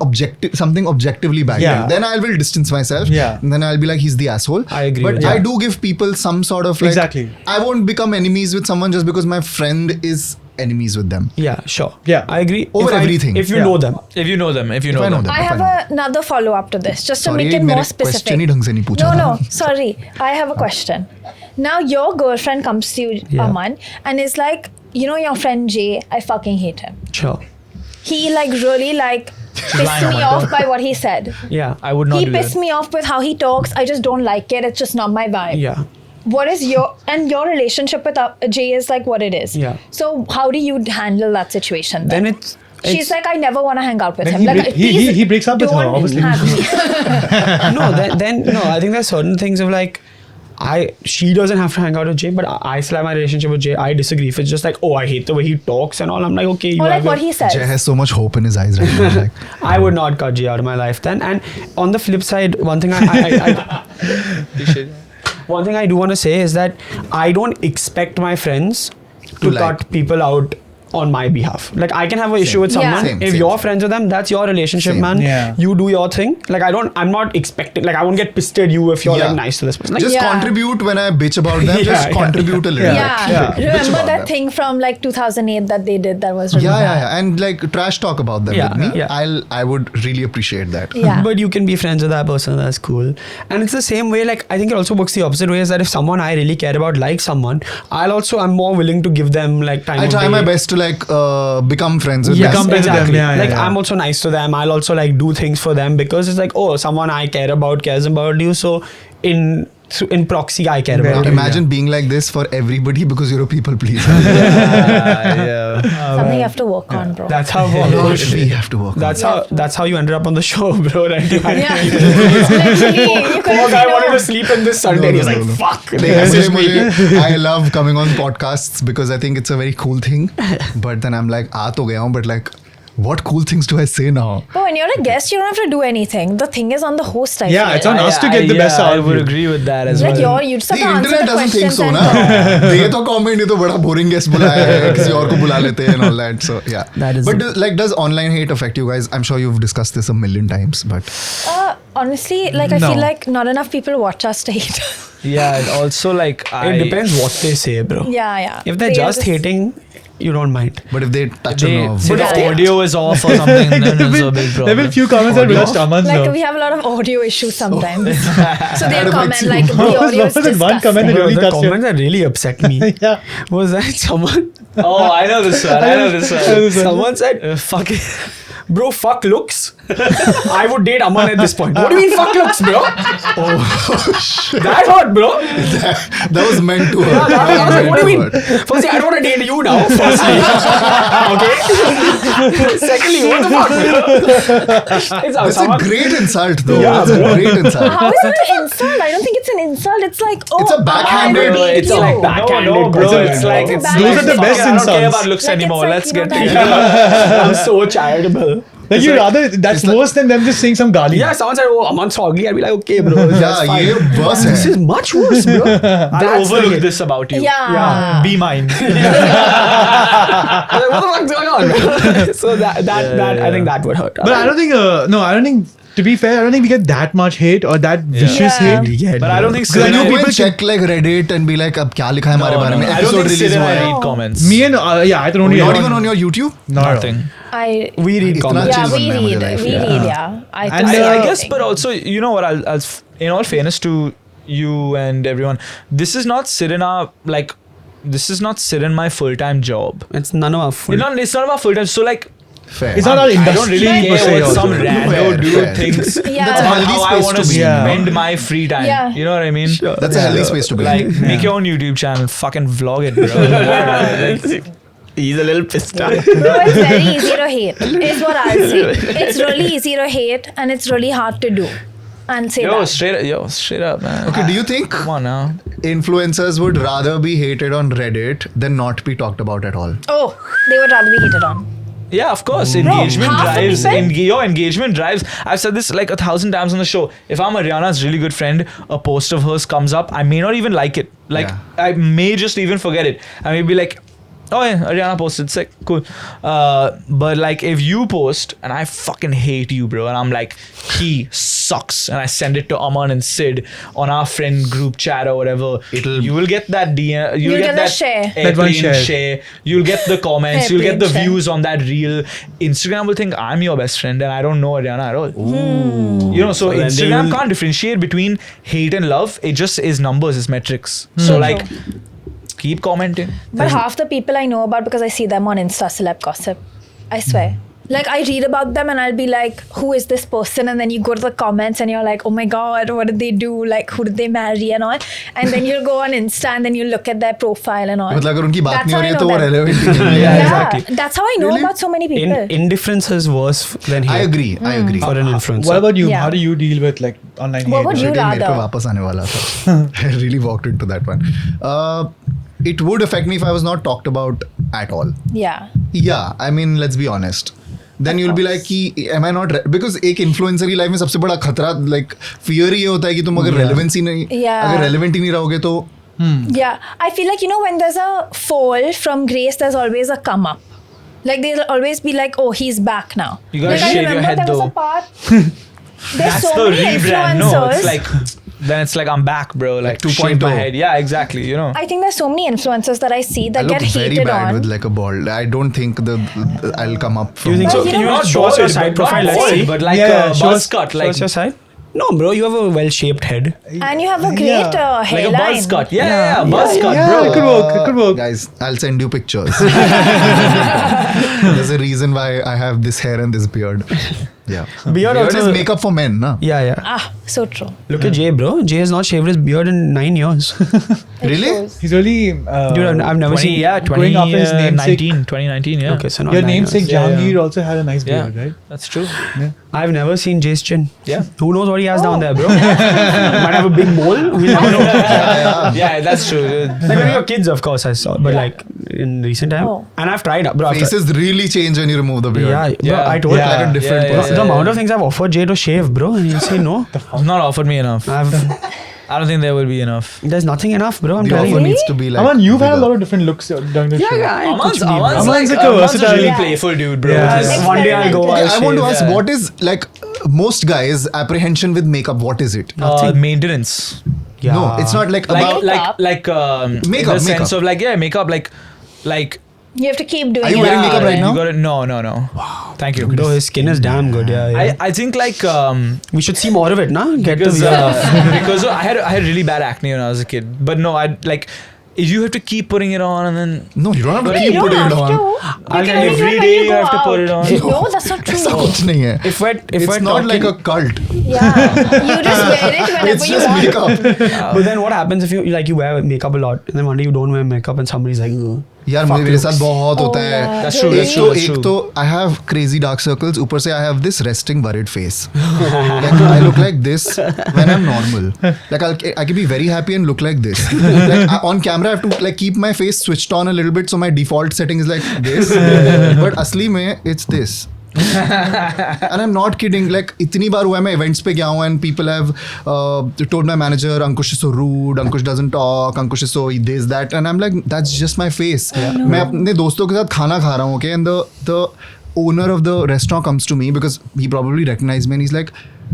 something objectively bad. Yeah. Then I will distance myself. Yeah. And then I'll be like, he's the asshole. I agree But with I that. do give people some sort of like. Exactly. I won't become enemies with someone just because my friend is enemies with them. Yeah, sure. Yeah. I agree. Over everything. If you Yeah. know them. If you know them, if you know I know them. them. I if have know them. another follow up to this, just to Sorry, make it मेरे more question specific. ही ढंग से नहीं पूछा No, था। no, sorry. I have a question. Now your girlfriend comes to you, Yeah. Aman, and is like, you know, your friend Jay, I fucking hate him. Sure. He like really like pissed me off by what he said. Yeah. I would not He do pissed that. me off with how he talks. I just don't like it. It's just not my vibe. Yeah. What is your relationship with Jay is like what it is. Yeah. So how do you handle that situation? Then it's She's like, I never want to hang out with Then him. he Like, break- he- please he breaks up with her, don't obviously. have me. no, no. I think there's certain things of like, she doesn't have to hang out with Jay, but I still have my relationship with Jay. I disagree. If it's just like, oh, I hate the way he talks and all, I'm like, okay, you Or have like what your- he says. Jay has so much hope in his eyes right now. Like, I would not cut Jay out of my life then. And on the flip side, one thing one thing I do want to say is that I don't expect my friends to like. cut people out on my behalf. Like I can have an issue with Yeah. someone. Same, if same. you're friends with them, that's your relationship, Same. man. Yeah. You do your thing. Like I'm not expecting, like I won't get pissed at you if you're Yeah. like nice to this person. Like, just Yeah. contribute when I bitch about them. Yeah, just yeah. contribute a little. Yeah. Yeah. Bitch Remember about that them. thing from like 2008 that they did that was really Yeah, bad. yeah, and like trash talk about them Yeah, with me. yeah. I would really appreciate that. Yeah. But you can be friends with that person, that's cool. And it's the same way, like I think it also works the opposite way, is that if someone I really care about likes someone, I'm more willing to give them like time. I of try day. my best to like become friends with Yes, Become them. friends with them, exactly. yeah, yeah, like yeah. I'm also nice to them. I'll also like do things for them because it's like, oh, someone I care about cares about you. So in proxy, I care about you. Imagine being like this for everybody because you're a people pleaser. Yeah. Something you have to work on, bro. That's how we have to work. that's how you ended up on the show, bro. Right? yeah. Literally, you Poor couldn't guy say wanted no. to sleep in this Sunday. No, He's no, like, no, no. fuck. They This is actually, I love coming on podcasts because I think it's a very cool thing. But then I'm like, aa to gaya hu, but like, what cool things do I say now? But when you're a guest, you don't have to do anything. The thing is on the host, I Yeah, feel. it's on us to get the best out I of would you. agree with that as Like well. you just The have to answer internet the doesn't think questions so, and na. talk. ये तो comment, ये तो बड़ा boring guest बुलाया है, किसी और को बुला लेते हैं and all that. So yeah. That is But the- does online hate affect you guys? I'm sure you've discussed this a million times, but Honestly, like I No. feel like not enough people watch us to hate. Yeah, and also like It depends what they say, bro. yeah, yeah. If they're They just hating, you don't mind. but if they touch a nerve, But Yeah. if audio is off or something, then it's a big There have problem. been few comments that Vilas Taman's Like now. we have a lot of audio issues sometimes. so That they'll affects comment you. like the What was audio is that one comment disgusting. that Bro, really the touched you? comments that really upset me Yeah. was that someone Oh, I know this one. I know this one. someone said, fuck it. Bro, fuck looks. I would date Aman at this point. What do you mean fuck looks, bro? That hurt, bro. that was meant to hurt. I was That like, was what do you mean? meant to hurt. Firstly, I don't want to date you now. Firstly. Okay? Secondly, what the fuck, bro? It's That's a someone- great insult, though. Yeah, That's a bro. great insult. How is it an insult? I don't think it's an insult. It's like, oh, It's a backhanded- I hate It's you. like backhanded, No, bro. bro. It's like It's it's Those like, are the fuck best it, I don't care insults. about looks Like, it's anymore. like, Let's you get know, together. I'm so charitable. Like you rather that's worse than them just saying some gali. Yeah, someone said, oh, Aman's so ugly. I'd be like, okay, bro. That's Yeah, fine. ye worse This hai. is much worse, bro. I'll That's the overlook hate. this about you. Yeah. Be mine. I was like, what the fuck's going on, bro? So that I think that would hurt. But I don't think I don't think to be fair, I don't think we get that much hate or that vicious Yeah. hate. But I don't think Because I Sid know and I- people check like Reddit and be like, अब क्या लिखा है हमारे No, बारे no, में? I don't Episode think Sid release and हुआ I है. read comments. Me and I can only Not read even on your YouTube? No. Nothing. we read Itna comments. chill Yeah, we बनना है मुझे read. life We में. read, yeah. And, I uh, guess, but also, you know what? In all fairness to you and everyone, this is not Sid in our like. This is not Sid in my full-time job. It's none of our full. It's not about full-time. So like, Fair. It's not our I don't industry really per se care what also. some Fair, rando dude fair. thinks. Yeah. That's a healthy How I space want to to be in. Yeah. spend my free time. Yeah. You know what I mean? That's a healthy space to be Like, in. make your own YouTube channel. Fucking vlog it, bro. He's a little pissed off. Bro, it's very easy to hate, is what I'll say. It's really easy to hate and it's really hard to do. And say that. Straight up, man. Okay, do you think Come on now. influencers would rather be hated on Reddit than not be talked about at all? Oh, they would rather be hated on. Yeah, of course. Engagement half the drives. people- Your engagement drives. I've said this like 1,000 times on the show. If I'm Ariana's really good friend, a post of hers comes up, I may not even like it. Like, Yeah. I may just even forget it. I may be like, Oh yeah, Ariana posted, sick, cool. But like if you post and I fucking hate you, bro, and I'm like, he sucks, and I send it to Aman and Sid on our friend group chat or whatever, you will get that DM, you'll get that share. That one airplane share. share, you'll get the comments, you'll get the Airplane share. views on that reel. Instagram will think I'm your best friend and I don't know Ariana at all. You know, so So then they Instagram will- can't differentiate between hate and love. It just is numbers, it's metrics. So like, keep commenting. But half the people I know about because I see them on Insta celeb gossip. I swear. Like I read about them and I'll be like, who is this person? And then you go to the comments and you're like, oh my God, what did they do? Like who did they marry and all? And then you'll go on Insta and then you look at their profile and all. मतलब अगर उनकी बात That's नहीं हो how रही I है तो know वो them. relevant ही नहीं है. Yeah, Yeah, exactly. that's how I know Really? about so many people. Indifference is worse than hate. I agree. I agree. For an influencer. What about you? Yeah. How do you deal with like online What hate? would you Shit, ये मेरे को rather? वापस आने वाला था. I really walked into that one. It would affect me if I was not talked about at all. Yeah. Yeah, I mean, let's be honest. Then you'll be like कि am I not because एक influencer की life में सबसे बड़ा खतरा like fear ही ये होता है कि तुम अगर relevance ही नहीं Yeah. अगर relevant ही नहीं रहोगे तो Yeah. I feel like, you know, when there's a fall from grace, there's always a come up. Like they'll always be like, oh, he's back now. You gotta like, I shave your remember head, there was though. a part. There's That's so the many rebrand. No, influencers. it's like then it's like I'm back, bro. Like 2.0. shave my head. Yeah, exactly. You know. I think there's so many influencers that I see I that look get very hated bad on. with like a bald. I don't think I'll come up from You think so? But you Can you know not what? show us your Bald, side but not profile? Let's bald, see. But like Yeah, a show buzz us- cut, Show like us your side. No, bro, you have a well-shaped head. And you have a great Yeah. like a hairline. buzz cut. Yeah, buzz cut, Yeah, bro. it could work. It could work. Guys, I'll send you pictures. There's a reason why I have this hair and this beard. Yeah. Beard is also- makeup for men, na? Yeah, yeah. Ah, so true. Look at Jay, bro. Jay has not shaved his beard in 9 years. It Really? shows. He's really Dude, I've never 20, seen. yeah, going after his namesake. 2019, yeah. Okay, so not your 9 namesake years. Yeah, Jahangir yeah. also had a nice Yeah, beard, right? that's true. I've never seen Jay's chin. Yeah. Who knows what he has down there, bro? Might have a big mole. We'll never know. Yeah, that's true. Like when we were kids, of course, I saw. But like in recent time. Oh. And I've tried, bro. I've tried- Faces really change when you remove the beard. Yeah, bro, Yeah. I told Yeah. Like a different Yeah, yeah, person. the amount of things I've offered Jay to shave, bro, and he'll say no. Not offered me enough. I don't think there will be enough. There's nothing enough, bro. I'm The telling offer you. needs to be like. Aman, you've had a bigger. lot of different looks during the show. Aman's Aman's like like a Aman's versatile- really Yeah. playful dude, bro. Yeah. Just- One day I'll go. Okay, I'll I want to shave. ask, yeah. what is like most guys' apprehension with makeup? What is it? maintenance. Yeah. No, it's not like Like about. makeup, in the sense of like makeup, like You have to keep doing Are you it. wearing makeup right now? You got it. No. Wow. Thank you. Bro, his skin is damn good. Yeah. I think like We should see more of it, nah? Get because the because I had really bad acne when I was a kid. But no, I like if you have to keep putting it on and then No, you don't have to But keep You don't putting it have on. to. I'll can tell you only do it every when day you go have to put it out. on. No, that's not true. ऐसा कुछ नहीं है. if we're It's not like a cult. Yeah. You just wear it whenever It's you just want. makeup. But then what happens if you wear makeup a lot and then one day you don't wear makeup and somebody's like, "Ugh." यार Fuck मेरे looks. साथ बहुत होता Oh, है. yeah. That's true. That's Really? true. That's एक true. तो I have crazy dark circles. ऊपर से I have this resting worried face. Like I look like this when I'm normal. Like I can be very happy and look like this. Like on camera I have to like keep my face switched on a little bit, so my default setting is like this. But असली में it's this. And I'm not kidding. Like इतनी बार हुआ है मैं events पे गया हूँ and people have told my manager Ankush is so rude, Ankush doesn't talk, Ankush is so this that, and I'm like that's just my face. मैं अपने दोस्तों के साथ खाना खा रहा हूँ, okay, and the owner of the restaurant comes to me because he probably recognized me and he's like,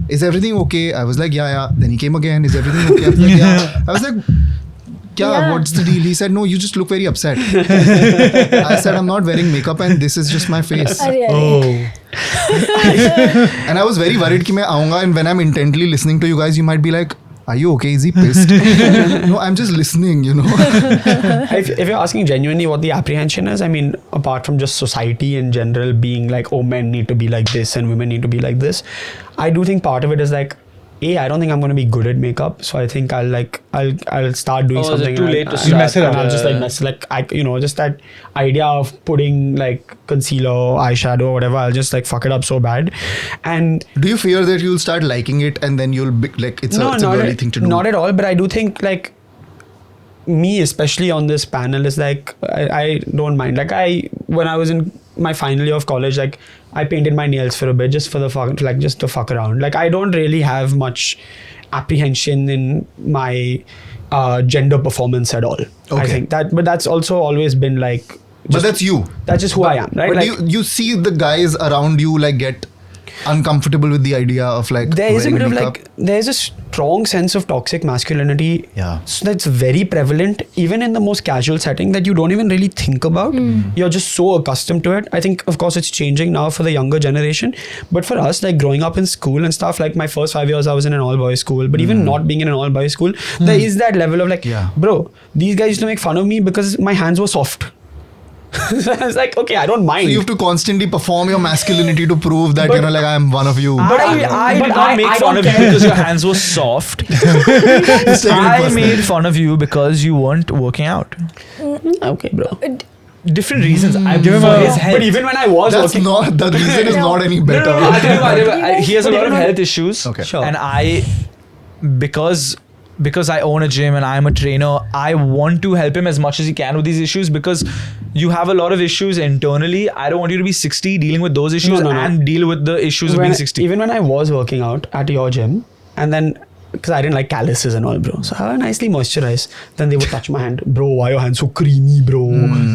is everything okay? I was like yeah. Then he came again, is everything okay? I was like yeah. I was like yeah, what's the deal? He said, no, you just look very upset. I said, I'm not wearing makeup and this is just my face. अरे, अरे. And I was very worried कि मैं आऊँगा and when I'm intently listening to you guys, you might be like, are you okay? Is he pissed? No, I'm just listening, you know. if you're asking genuinely what the apprehension is, I mean, apart from just society in general being like, oh, men need to be like this and women need to be like this, I do think part of it is like, I don't think I'm going to be good at makeup, so I think I'll start doing Oh, is it something. too and late to I'll- start? mess it up. and I'll just like Yeah. mess just that idea of putting like concealer, eyeshadow, whatever. I'll just like fuck it up so bad, and Do you fear that you'll start liking it and then you'll be like, it's a girly thing to do? not at all. But I do think like me, especially on this panel, is like I don't mind. Like when I was in my final year of college, like I painted my nails for a bit just for the fuck, like just to fuck around. Like I don't really have much apprehension in my gender performance at all. I Okay. think that, but that's also always been like But that's you. That's just who I am, right? But Like, you see the guys around you like get uncomfortable with the idea of like there is a wearing bit of makeup. like, there's a strong sense of toxic masculinity. Yeah. So that's very prevalent, even in the most casual setting that you don't even really think about. You're just so accustomed to it. I think, of course, it's changing now for the younger generation. But for us, like growing up in school and stuff, like my first 5 years, I was in an all boys school. But even not being in an all boys school, there is that level of like, Yeah. bro, these guys used to make fun of me because my hands were soft. I was like, okay, I don't mind. So you have to constantly perform your masculinity to prove that, But- you know, like I'm one of you. But I did but not make I fun don't of you care. because your hands were soft. It's taken I personal. made fun of you because you weren't working out. Okay, bro. Different reasons. I Give him for a- his health. But even when I was That's working, not, the reason is not any No, better. no, no, I'll tell you why. He has a But lot of even health issues. Okay. Sure. And because I own a gym and I'm a trainer, I want to help him as much as he can with these issues because you have a lot of issues internally. I don't want you to be 60 dealing with those issues No. and deal with the issues of being 60. even when I was working out at your gym, and then because I didn't like calluses and all, bro, so I nicely moisturized. Then they would touch my hand, bro. Why your hand so creamy, bro?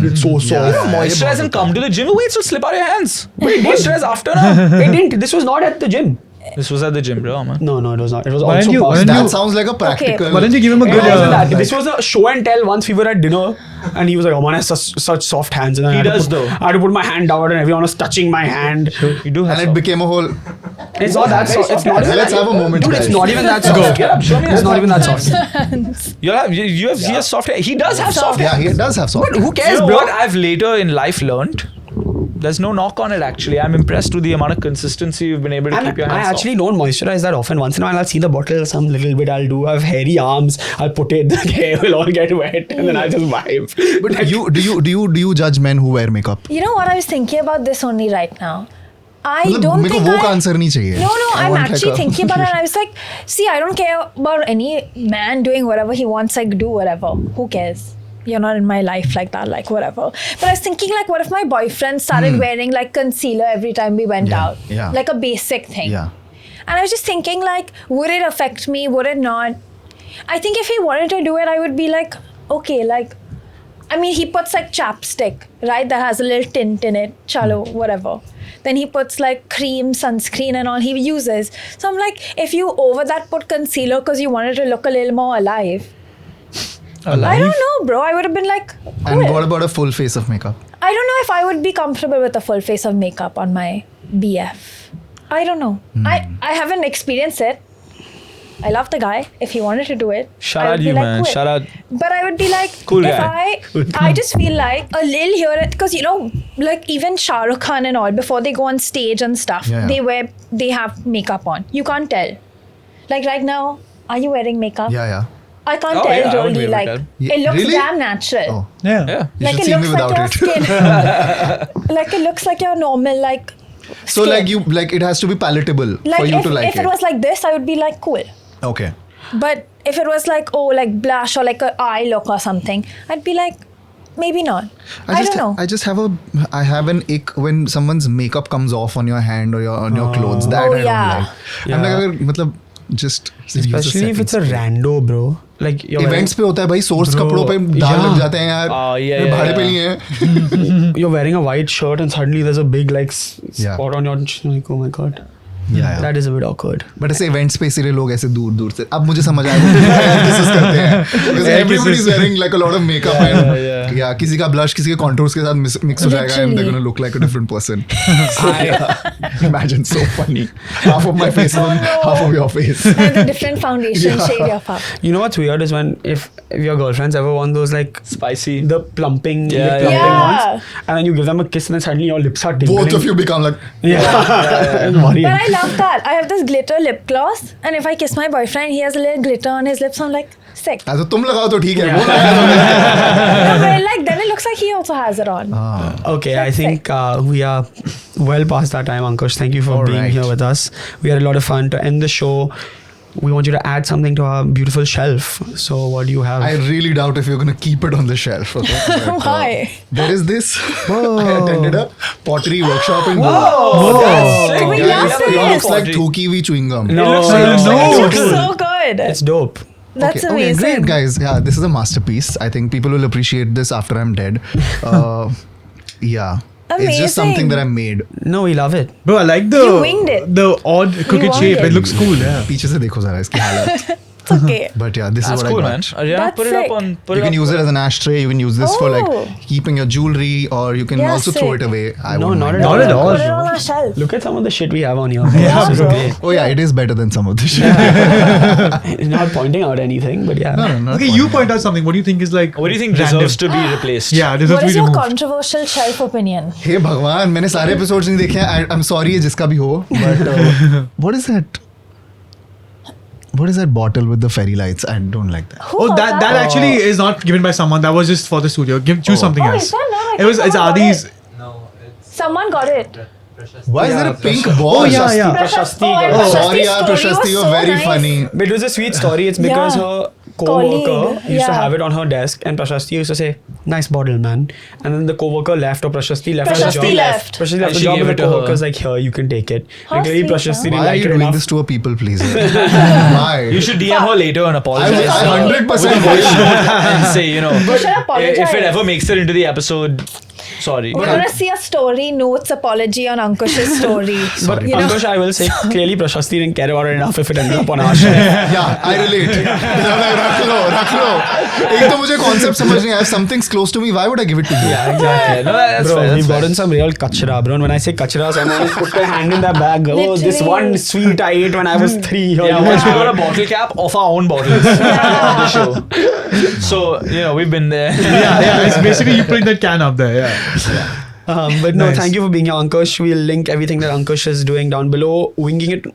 It's so soft. Yeah. Moisturize and come to the gym. Wait, so slip out your hands. Wait, moisturize after now. It didn't. This was not at the gym. This was at the gym, bro, man. No, it was not. It was Why also didn't you- past why didn't that. That sounds like a practical. Why don't you give him a It good? wasn't that. like- This was a show and tell. Once we were at dinner, and he was like, "Oh man, I have such soft hands." And then He I had to does put- though. I had to put my hand out, and everyone was touching my hand. You do have And it some. became a whole. It's not that soft. It's not. Let's have a moment, Dude, it's guys. not even that soft. Get up, show me It's that not even that soft. He has soft hair. He does have soft hair. Yeah, he does have soft. Who cares, You know bro? what I've later in life learned? There's no knock on it actually. I'm impressed with the amount of consistency you've been able to keep your I hands actually don't moisturize that often. Once in a while, I'll see the bottle, some little bit I'll do. I have hairy arms. I'll put it. The hair will all get wet, and then I just vibe. But do you judge men who wear makeup? You know what? I was thinking about this only right now. I मतलब don't मेरे को think वो का I... answer नहीं चाहिए. No, I I'm want like actually a- thinking about it and I was like, see, I don't care about any man doing whatever he wants, like do whatever. Who cares? You're not in my life like that, like whatever. But I was thinking like, what if my boyfriend started wearing like concealer every time we went Yeah, out? yeah. Like a basic thing. Yeah. And I was just thinking like, would it affect me? Would it not? I think if he wanted to do it, I would be like, okay, like, I mean, he puts like chapstick, right? That has a little tint in it. Chalo, whatever. Then he puts like cream, sunscreen and all he uses. So I'm like, if you over that put concealer because you wanted to look a little more alive. I don't know, bro. I would have been like, And cool. what about a full face of makeup? I don't know if I would be comfortable with a full face of makeup on my BF. I don't know. I haven't experienced it. I love the guy. If he wanted to do it, Shout I would out be you, like, man. cool. Shout out. But I would be like, Cool if guy. I just feel like a little here, because you know, like even Shah Rukh Khan and all, before they go on stage and stuff, Yeah. they have makeup on. You can't tell. Like right now, are you wearing makeup? Yeah. I can't Oh, tell yeah, I would be really. able to Like tell. Yeah, it looks really? damn natural. Oh, Yeah. Yeah. you Like should it see me looks like without your it. skin. Like it looks like your normal like. So skin. like it has to be palatable Like for you if, to like if it was like this, I would be like cool. Okay. But if it was like like blush or like an eye look or something, I'd be like, maybe not. I don't know. I have an ick when someone's makeup comes off on your hand or on your clothes. That Oh, I don't yeah. like. I'm like, अगर मतलब just use a Especially if it's a second screen. rando, bro. Like you're Events पे होता है भाई, source Bro, कपड़ों पे दाग yeah. लग जाते हैं यार. Yeah, ये yeah, भाड़े पे yeah. नहीं है. wearing, you're wearing a white shirt and suddenly there's a big like Yeah. spot on your chin. Like, oh my god. Yeah. That is a bit awkward. But ऐसे events पे इसीलिए लोग ऐसे दूर से अब मुझे समझ आया kisses करते हैं because everybody's wearing like a lot of makeup and yeah किसी का blush किसी के contours के साथ mix हो जाएगा and they're Literally. gonna look like a different person. Imagine, so funny. Half of my face on half of your face. Like a different foundation shade of up. You know what's weird is when if your girlfriends ever want those like Spicy. the plumping, Yeah, lip plumping yeah. ones, and then you give them a kiss and then suddenly your lips are tingling. Both of you become like Yeah. Worrying. But I love that. I have this glitter lip gloss, and if I kiss my boyfriend, he has a little glitter on his lips. I'm like, sick. तो तुम लगाओ तो ठीक है. Yeah. वो लगाया तो मैं- No, but like then it looks like he also has it on. Okay, I That's think we are well past our time, Ankush. Thank you for All being right. here with us. We had a lot of fun. To end the show, we want you to add something to our beautiful shelf. So, what do you have? I really doubt if you're gonna keep it on the shelf. Okay? But, Why? there is this. I attended a pottery workshop in Goa. Oh, that's sick. Oh, Guys, yes, it it looks is. like Thukiwi chewing gum. no, It looks It looks cool. so good. it's dope. That's Okay, amazing. great, guys. Yeah, this is a masterpiece. I think people will appreciate this after I'm dead. Yeah. It's just something Amazing. that I made. No, we love it. Bro, I like You winged it. the odd crooked winged shape. it. It looks cool. Yeah. पीछे से देखो जरा इसकी हालत. It's okay. But yeah, this That's is what cool, I man. got. Yeah, That's put it sick. up on. Put You it can up. use it as an ashtray. You can use this for Oh. like keeping your jewelry, or you can Yeah, also throw sick. it away. I No, wouldn't not mind. at all. Not at all. Put it bro. on our shelf. Look at some of the shit we have on here. Yeah, This is bro. great. Oh yeah, it is better than some of the shit. Not pointing out anything, but yeah. No, not Okay, funny. you point out something. What do you think is like? What do you think random? deserves to be replaced? Yeah, deserves What to is be your removed. controversial shelf opinion? हे भगवान मैंने सारे episodes नहीं देखे हैं. I'm sorry जिसका भी हो. But what is that? What is that bottle with the fairy lights? I don't like that. Who Oh, got that actually is not given by someone. That was just for the studio. Choose something Oh, else. is that not? I It was. thought It's someone got Adi's. it. Someone got it. Why is there a pink ball? Oh, yeah, yeah. Prashasti Oh, and got it. Sorry, Prashasti's yaar, story Prashasti, was you're so very nice. funny. But it was a sweet story. It's because Yeah. her co-worker Colleague, used to yeah. have it on her desk, and Prashasti used to say, "Nice bottle, man." And then the co-worker left, or Prashasti left. the Prashasti job. left. Prashasti And left the she job, gave and it the to her. co-worker's like, "Here, you can take it." How And clearly, sweet, Prashasti huh? didn't Why are like you it doing enough. this to a people pleaser? Why? You should DM her later and apologize. I 100% with a voice note and say, you know, You should apologize. if it ever makes it into the episode, sorry. We're gonna see a story notes apology on Ankush's story. But You know? Ankush, I will say, clearly Prashasti didn't care about it enough if it ended up on our show. Yeah, I relate. रख लो. एक तो मुझे concept समझ नहीं आया. If something's close to me, why would I give it to you? Yeah, exactly. No, that's Bro, fair. we've That's fair. gotten some real kachra, bro. And when I say kachra, someone has put their hand in that bag. Oh, this Literally. one sweet I ate when I was 3. Yeah, once we got a bottle cap of our own bottles on the show. So, you know, we've been there. Yeah. It's basically you putting that can up there. Yeah. But no, Nice. thank you for being here, Ankush. We'll link everything that Ankush is doing down below. Winging it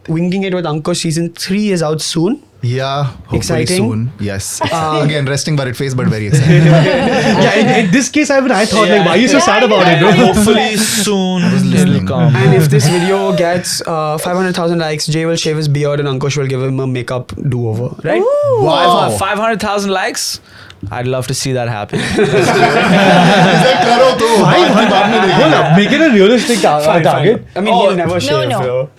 with Ankush season 3 is out soon. Yeah, hopefully Exciting. soon. Yes. Again, resting buried face, but very exciting. Yeah. In this case, I thought like, why are you so Yeah, sad about it, bro? Hopefully soon it'll listening. come. And if this video gets 500,000 likes, Jay will shave his beard and Ankush will give him a makeup do-over. Right? Ooh. Wow. 500,000 likes? I'd love to see that happen. करो तो बाद की बात में देखेंगे. Hold up, make it a realistic Fine, target. fine. I mean, he'll never shave, no. bro.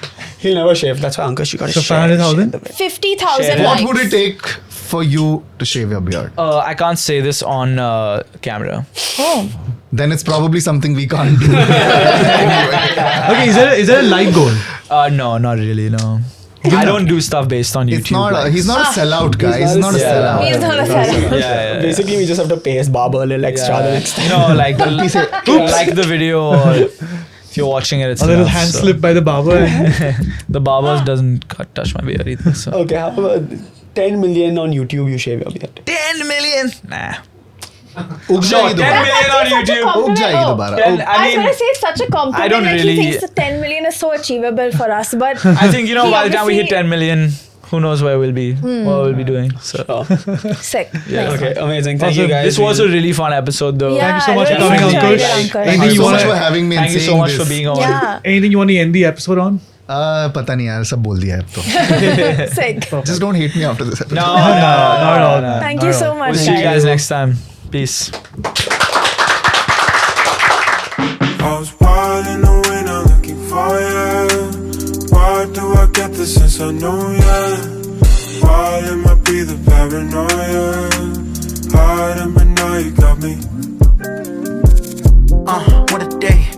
He'll never shave. That's why Ankush, you gotta So shave. 500,000? 50,000 Share. What likes. would it take for you to shave your beard? I can't say this on camera. Oh. Then it's probably something we can't do. Okay, is there a life goal? No, not really, no. I don't do stuff based on YouTube. It's not. He's not a sellout guy. He's He's not not a a sellout. He's not a sellout. Yeah. Basically, we just have to pay his barber a little extra the next time. No, like like the video, or if you're watching it, it's A little enough, hand so. slip by the barber. The barbers doesn't touch my beard either. So. Okay, how about 10 million on YouTube, you shave your beard? 10 million? Nah. उग जाएगी 10 दोबारा. million on YouTube. उग जाएगी Oh. दोबारा. 10, I was gonna say it's such a I compliment don't that really- he thinks that 10 million is so achievable for us, but I think, you know, He by the time we hit obviously- 10 million, who knows where we'll be, what we'll be doing. So, sick. Yeah, Nice. Okay, amazing. Thank Awesome. you guys. this was a really fun episode, though. Yeah, Thank you so much I for really coming, enjoyed Ankush. it, Ankush. Anything Thank you you so wanna- much for having me and Thank you so saying much for this. being on. Yeah, Anything you want to end the episode on? पता नहीं यार सब बोल दिया है अब तो. sick. Just don't hate me after this episode. No, Not at all. Thank you so much, We'll see you guys next time. Peace. I was wild in the winter looking for ya. Why do I get the sense I know ya? Why it might be the paranoia? Hiding but now you got me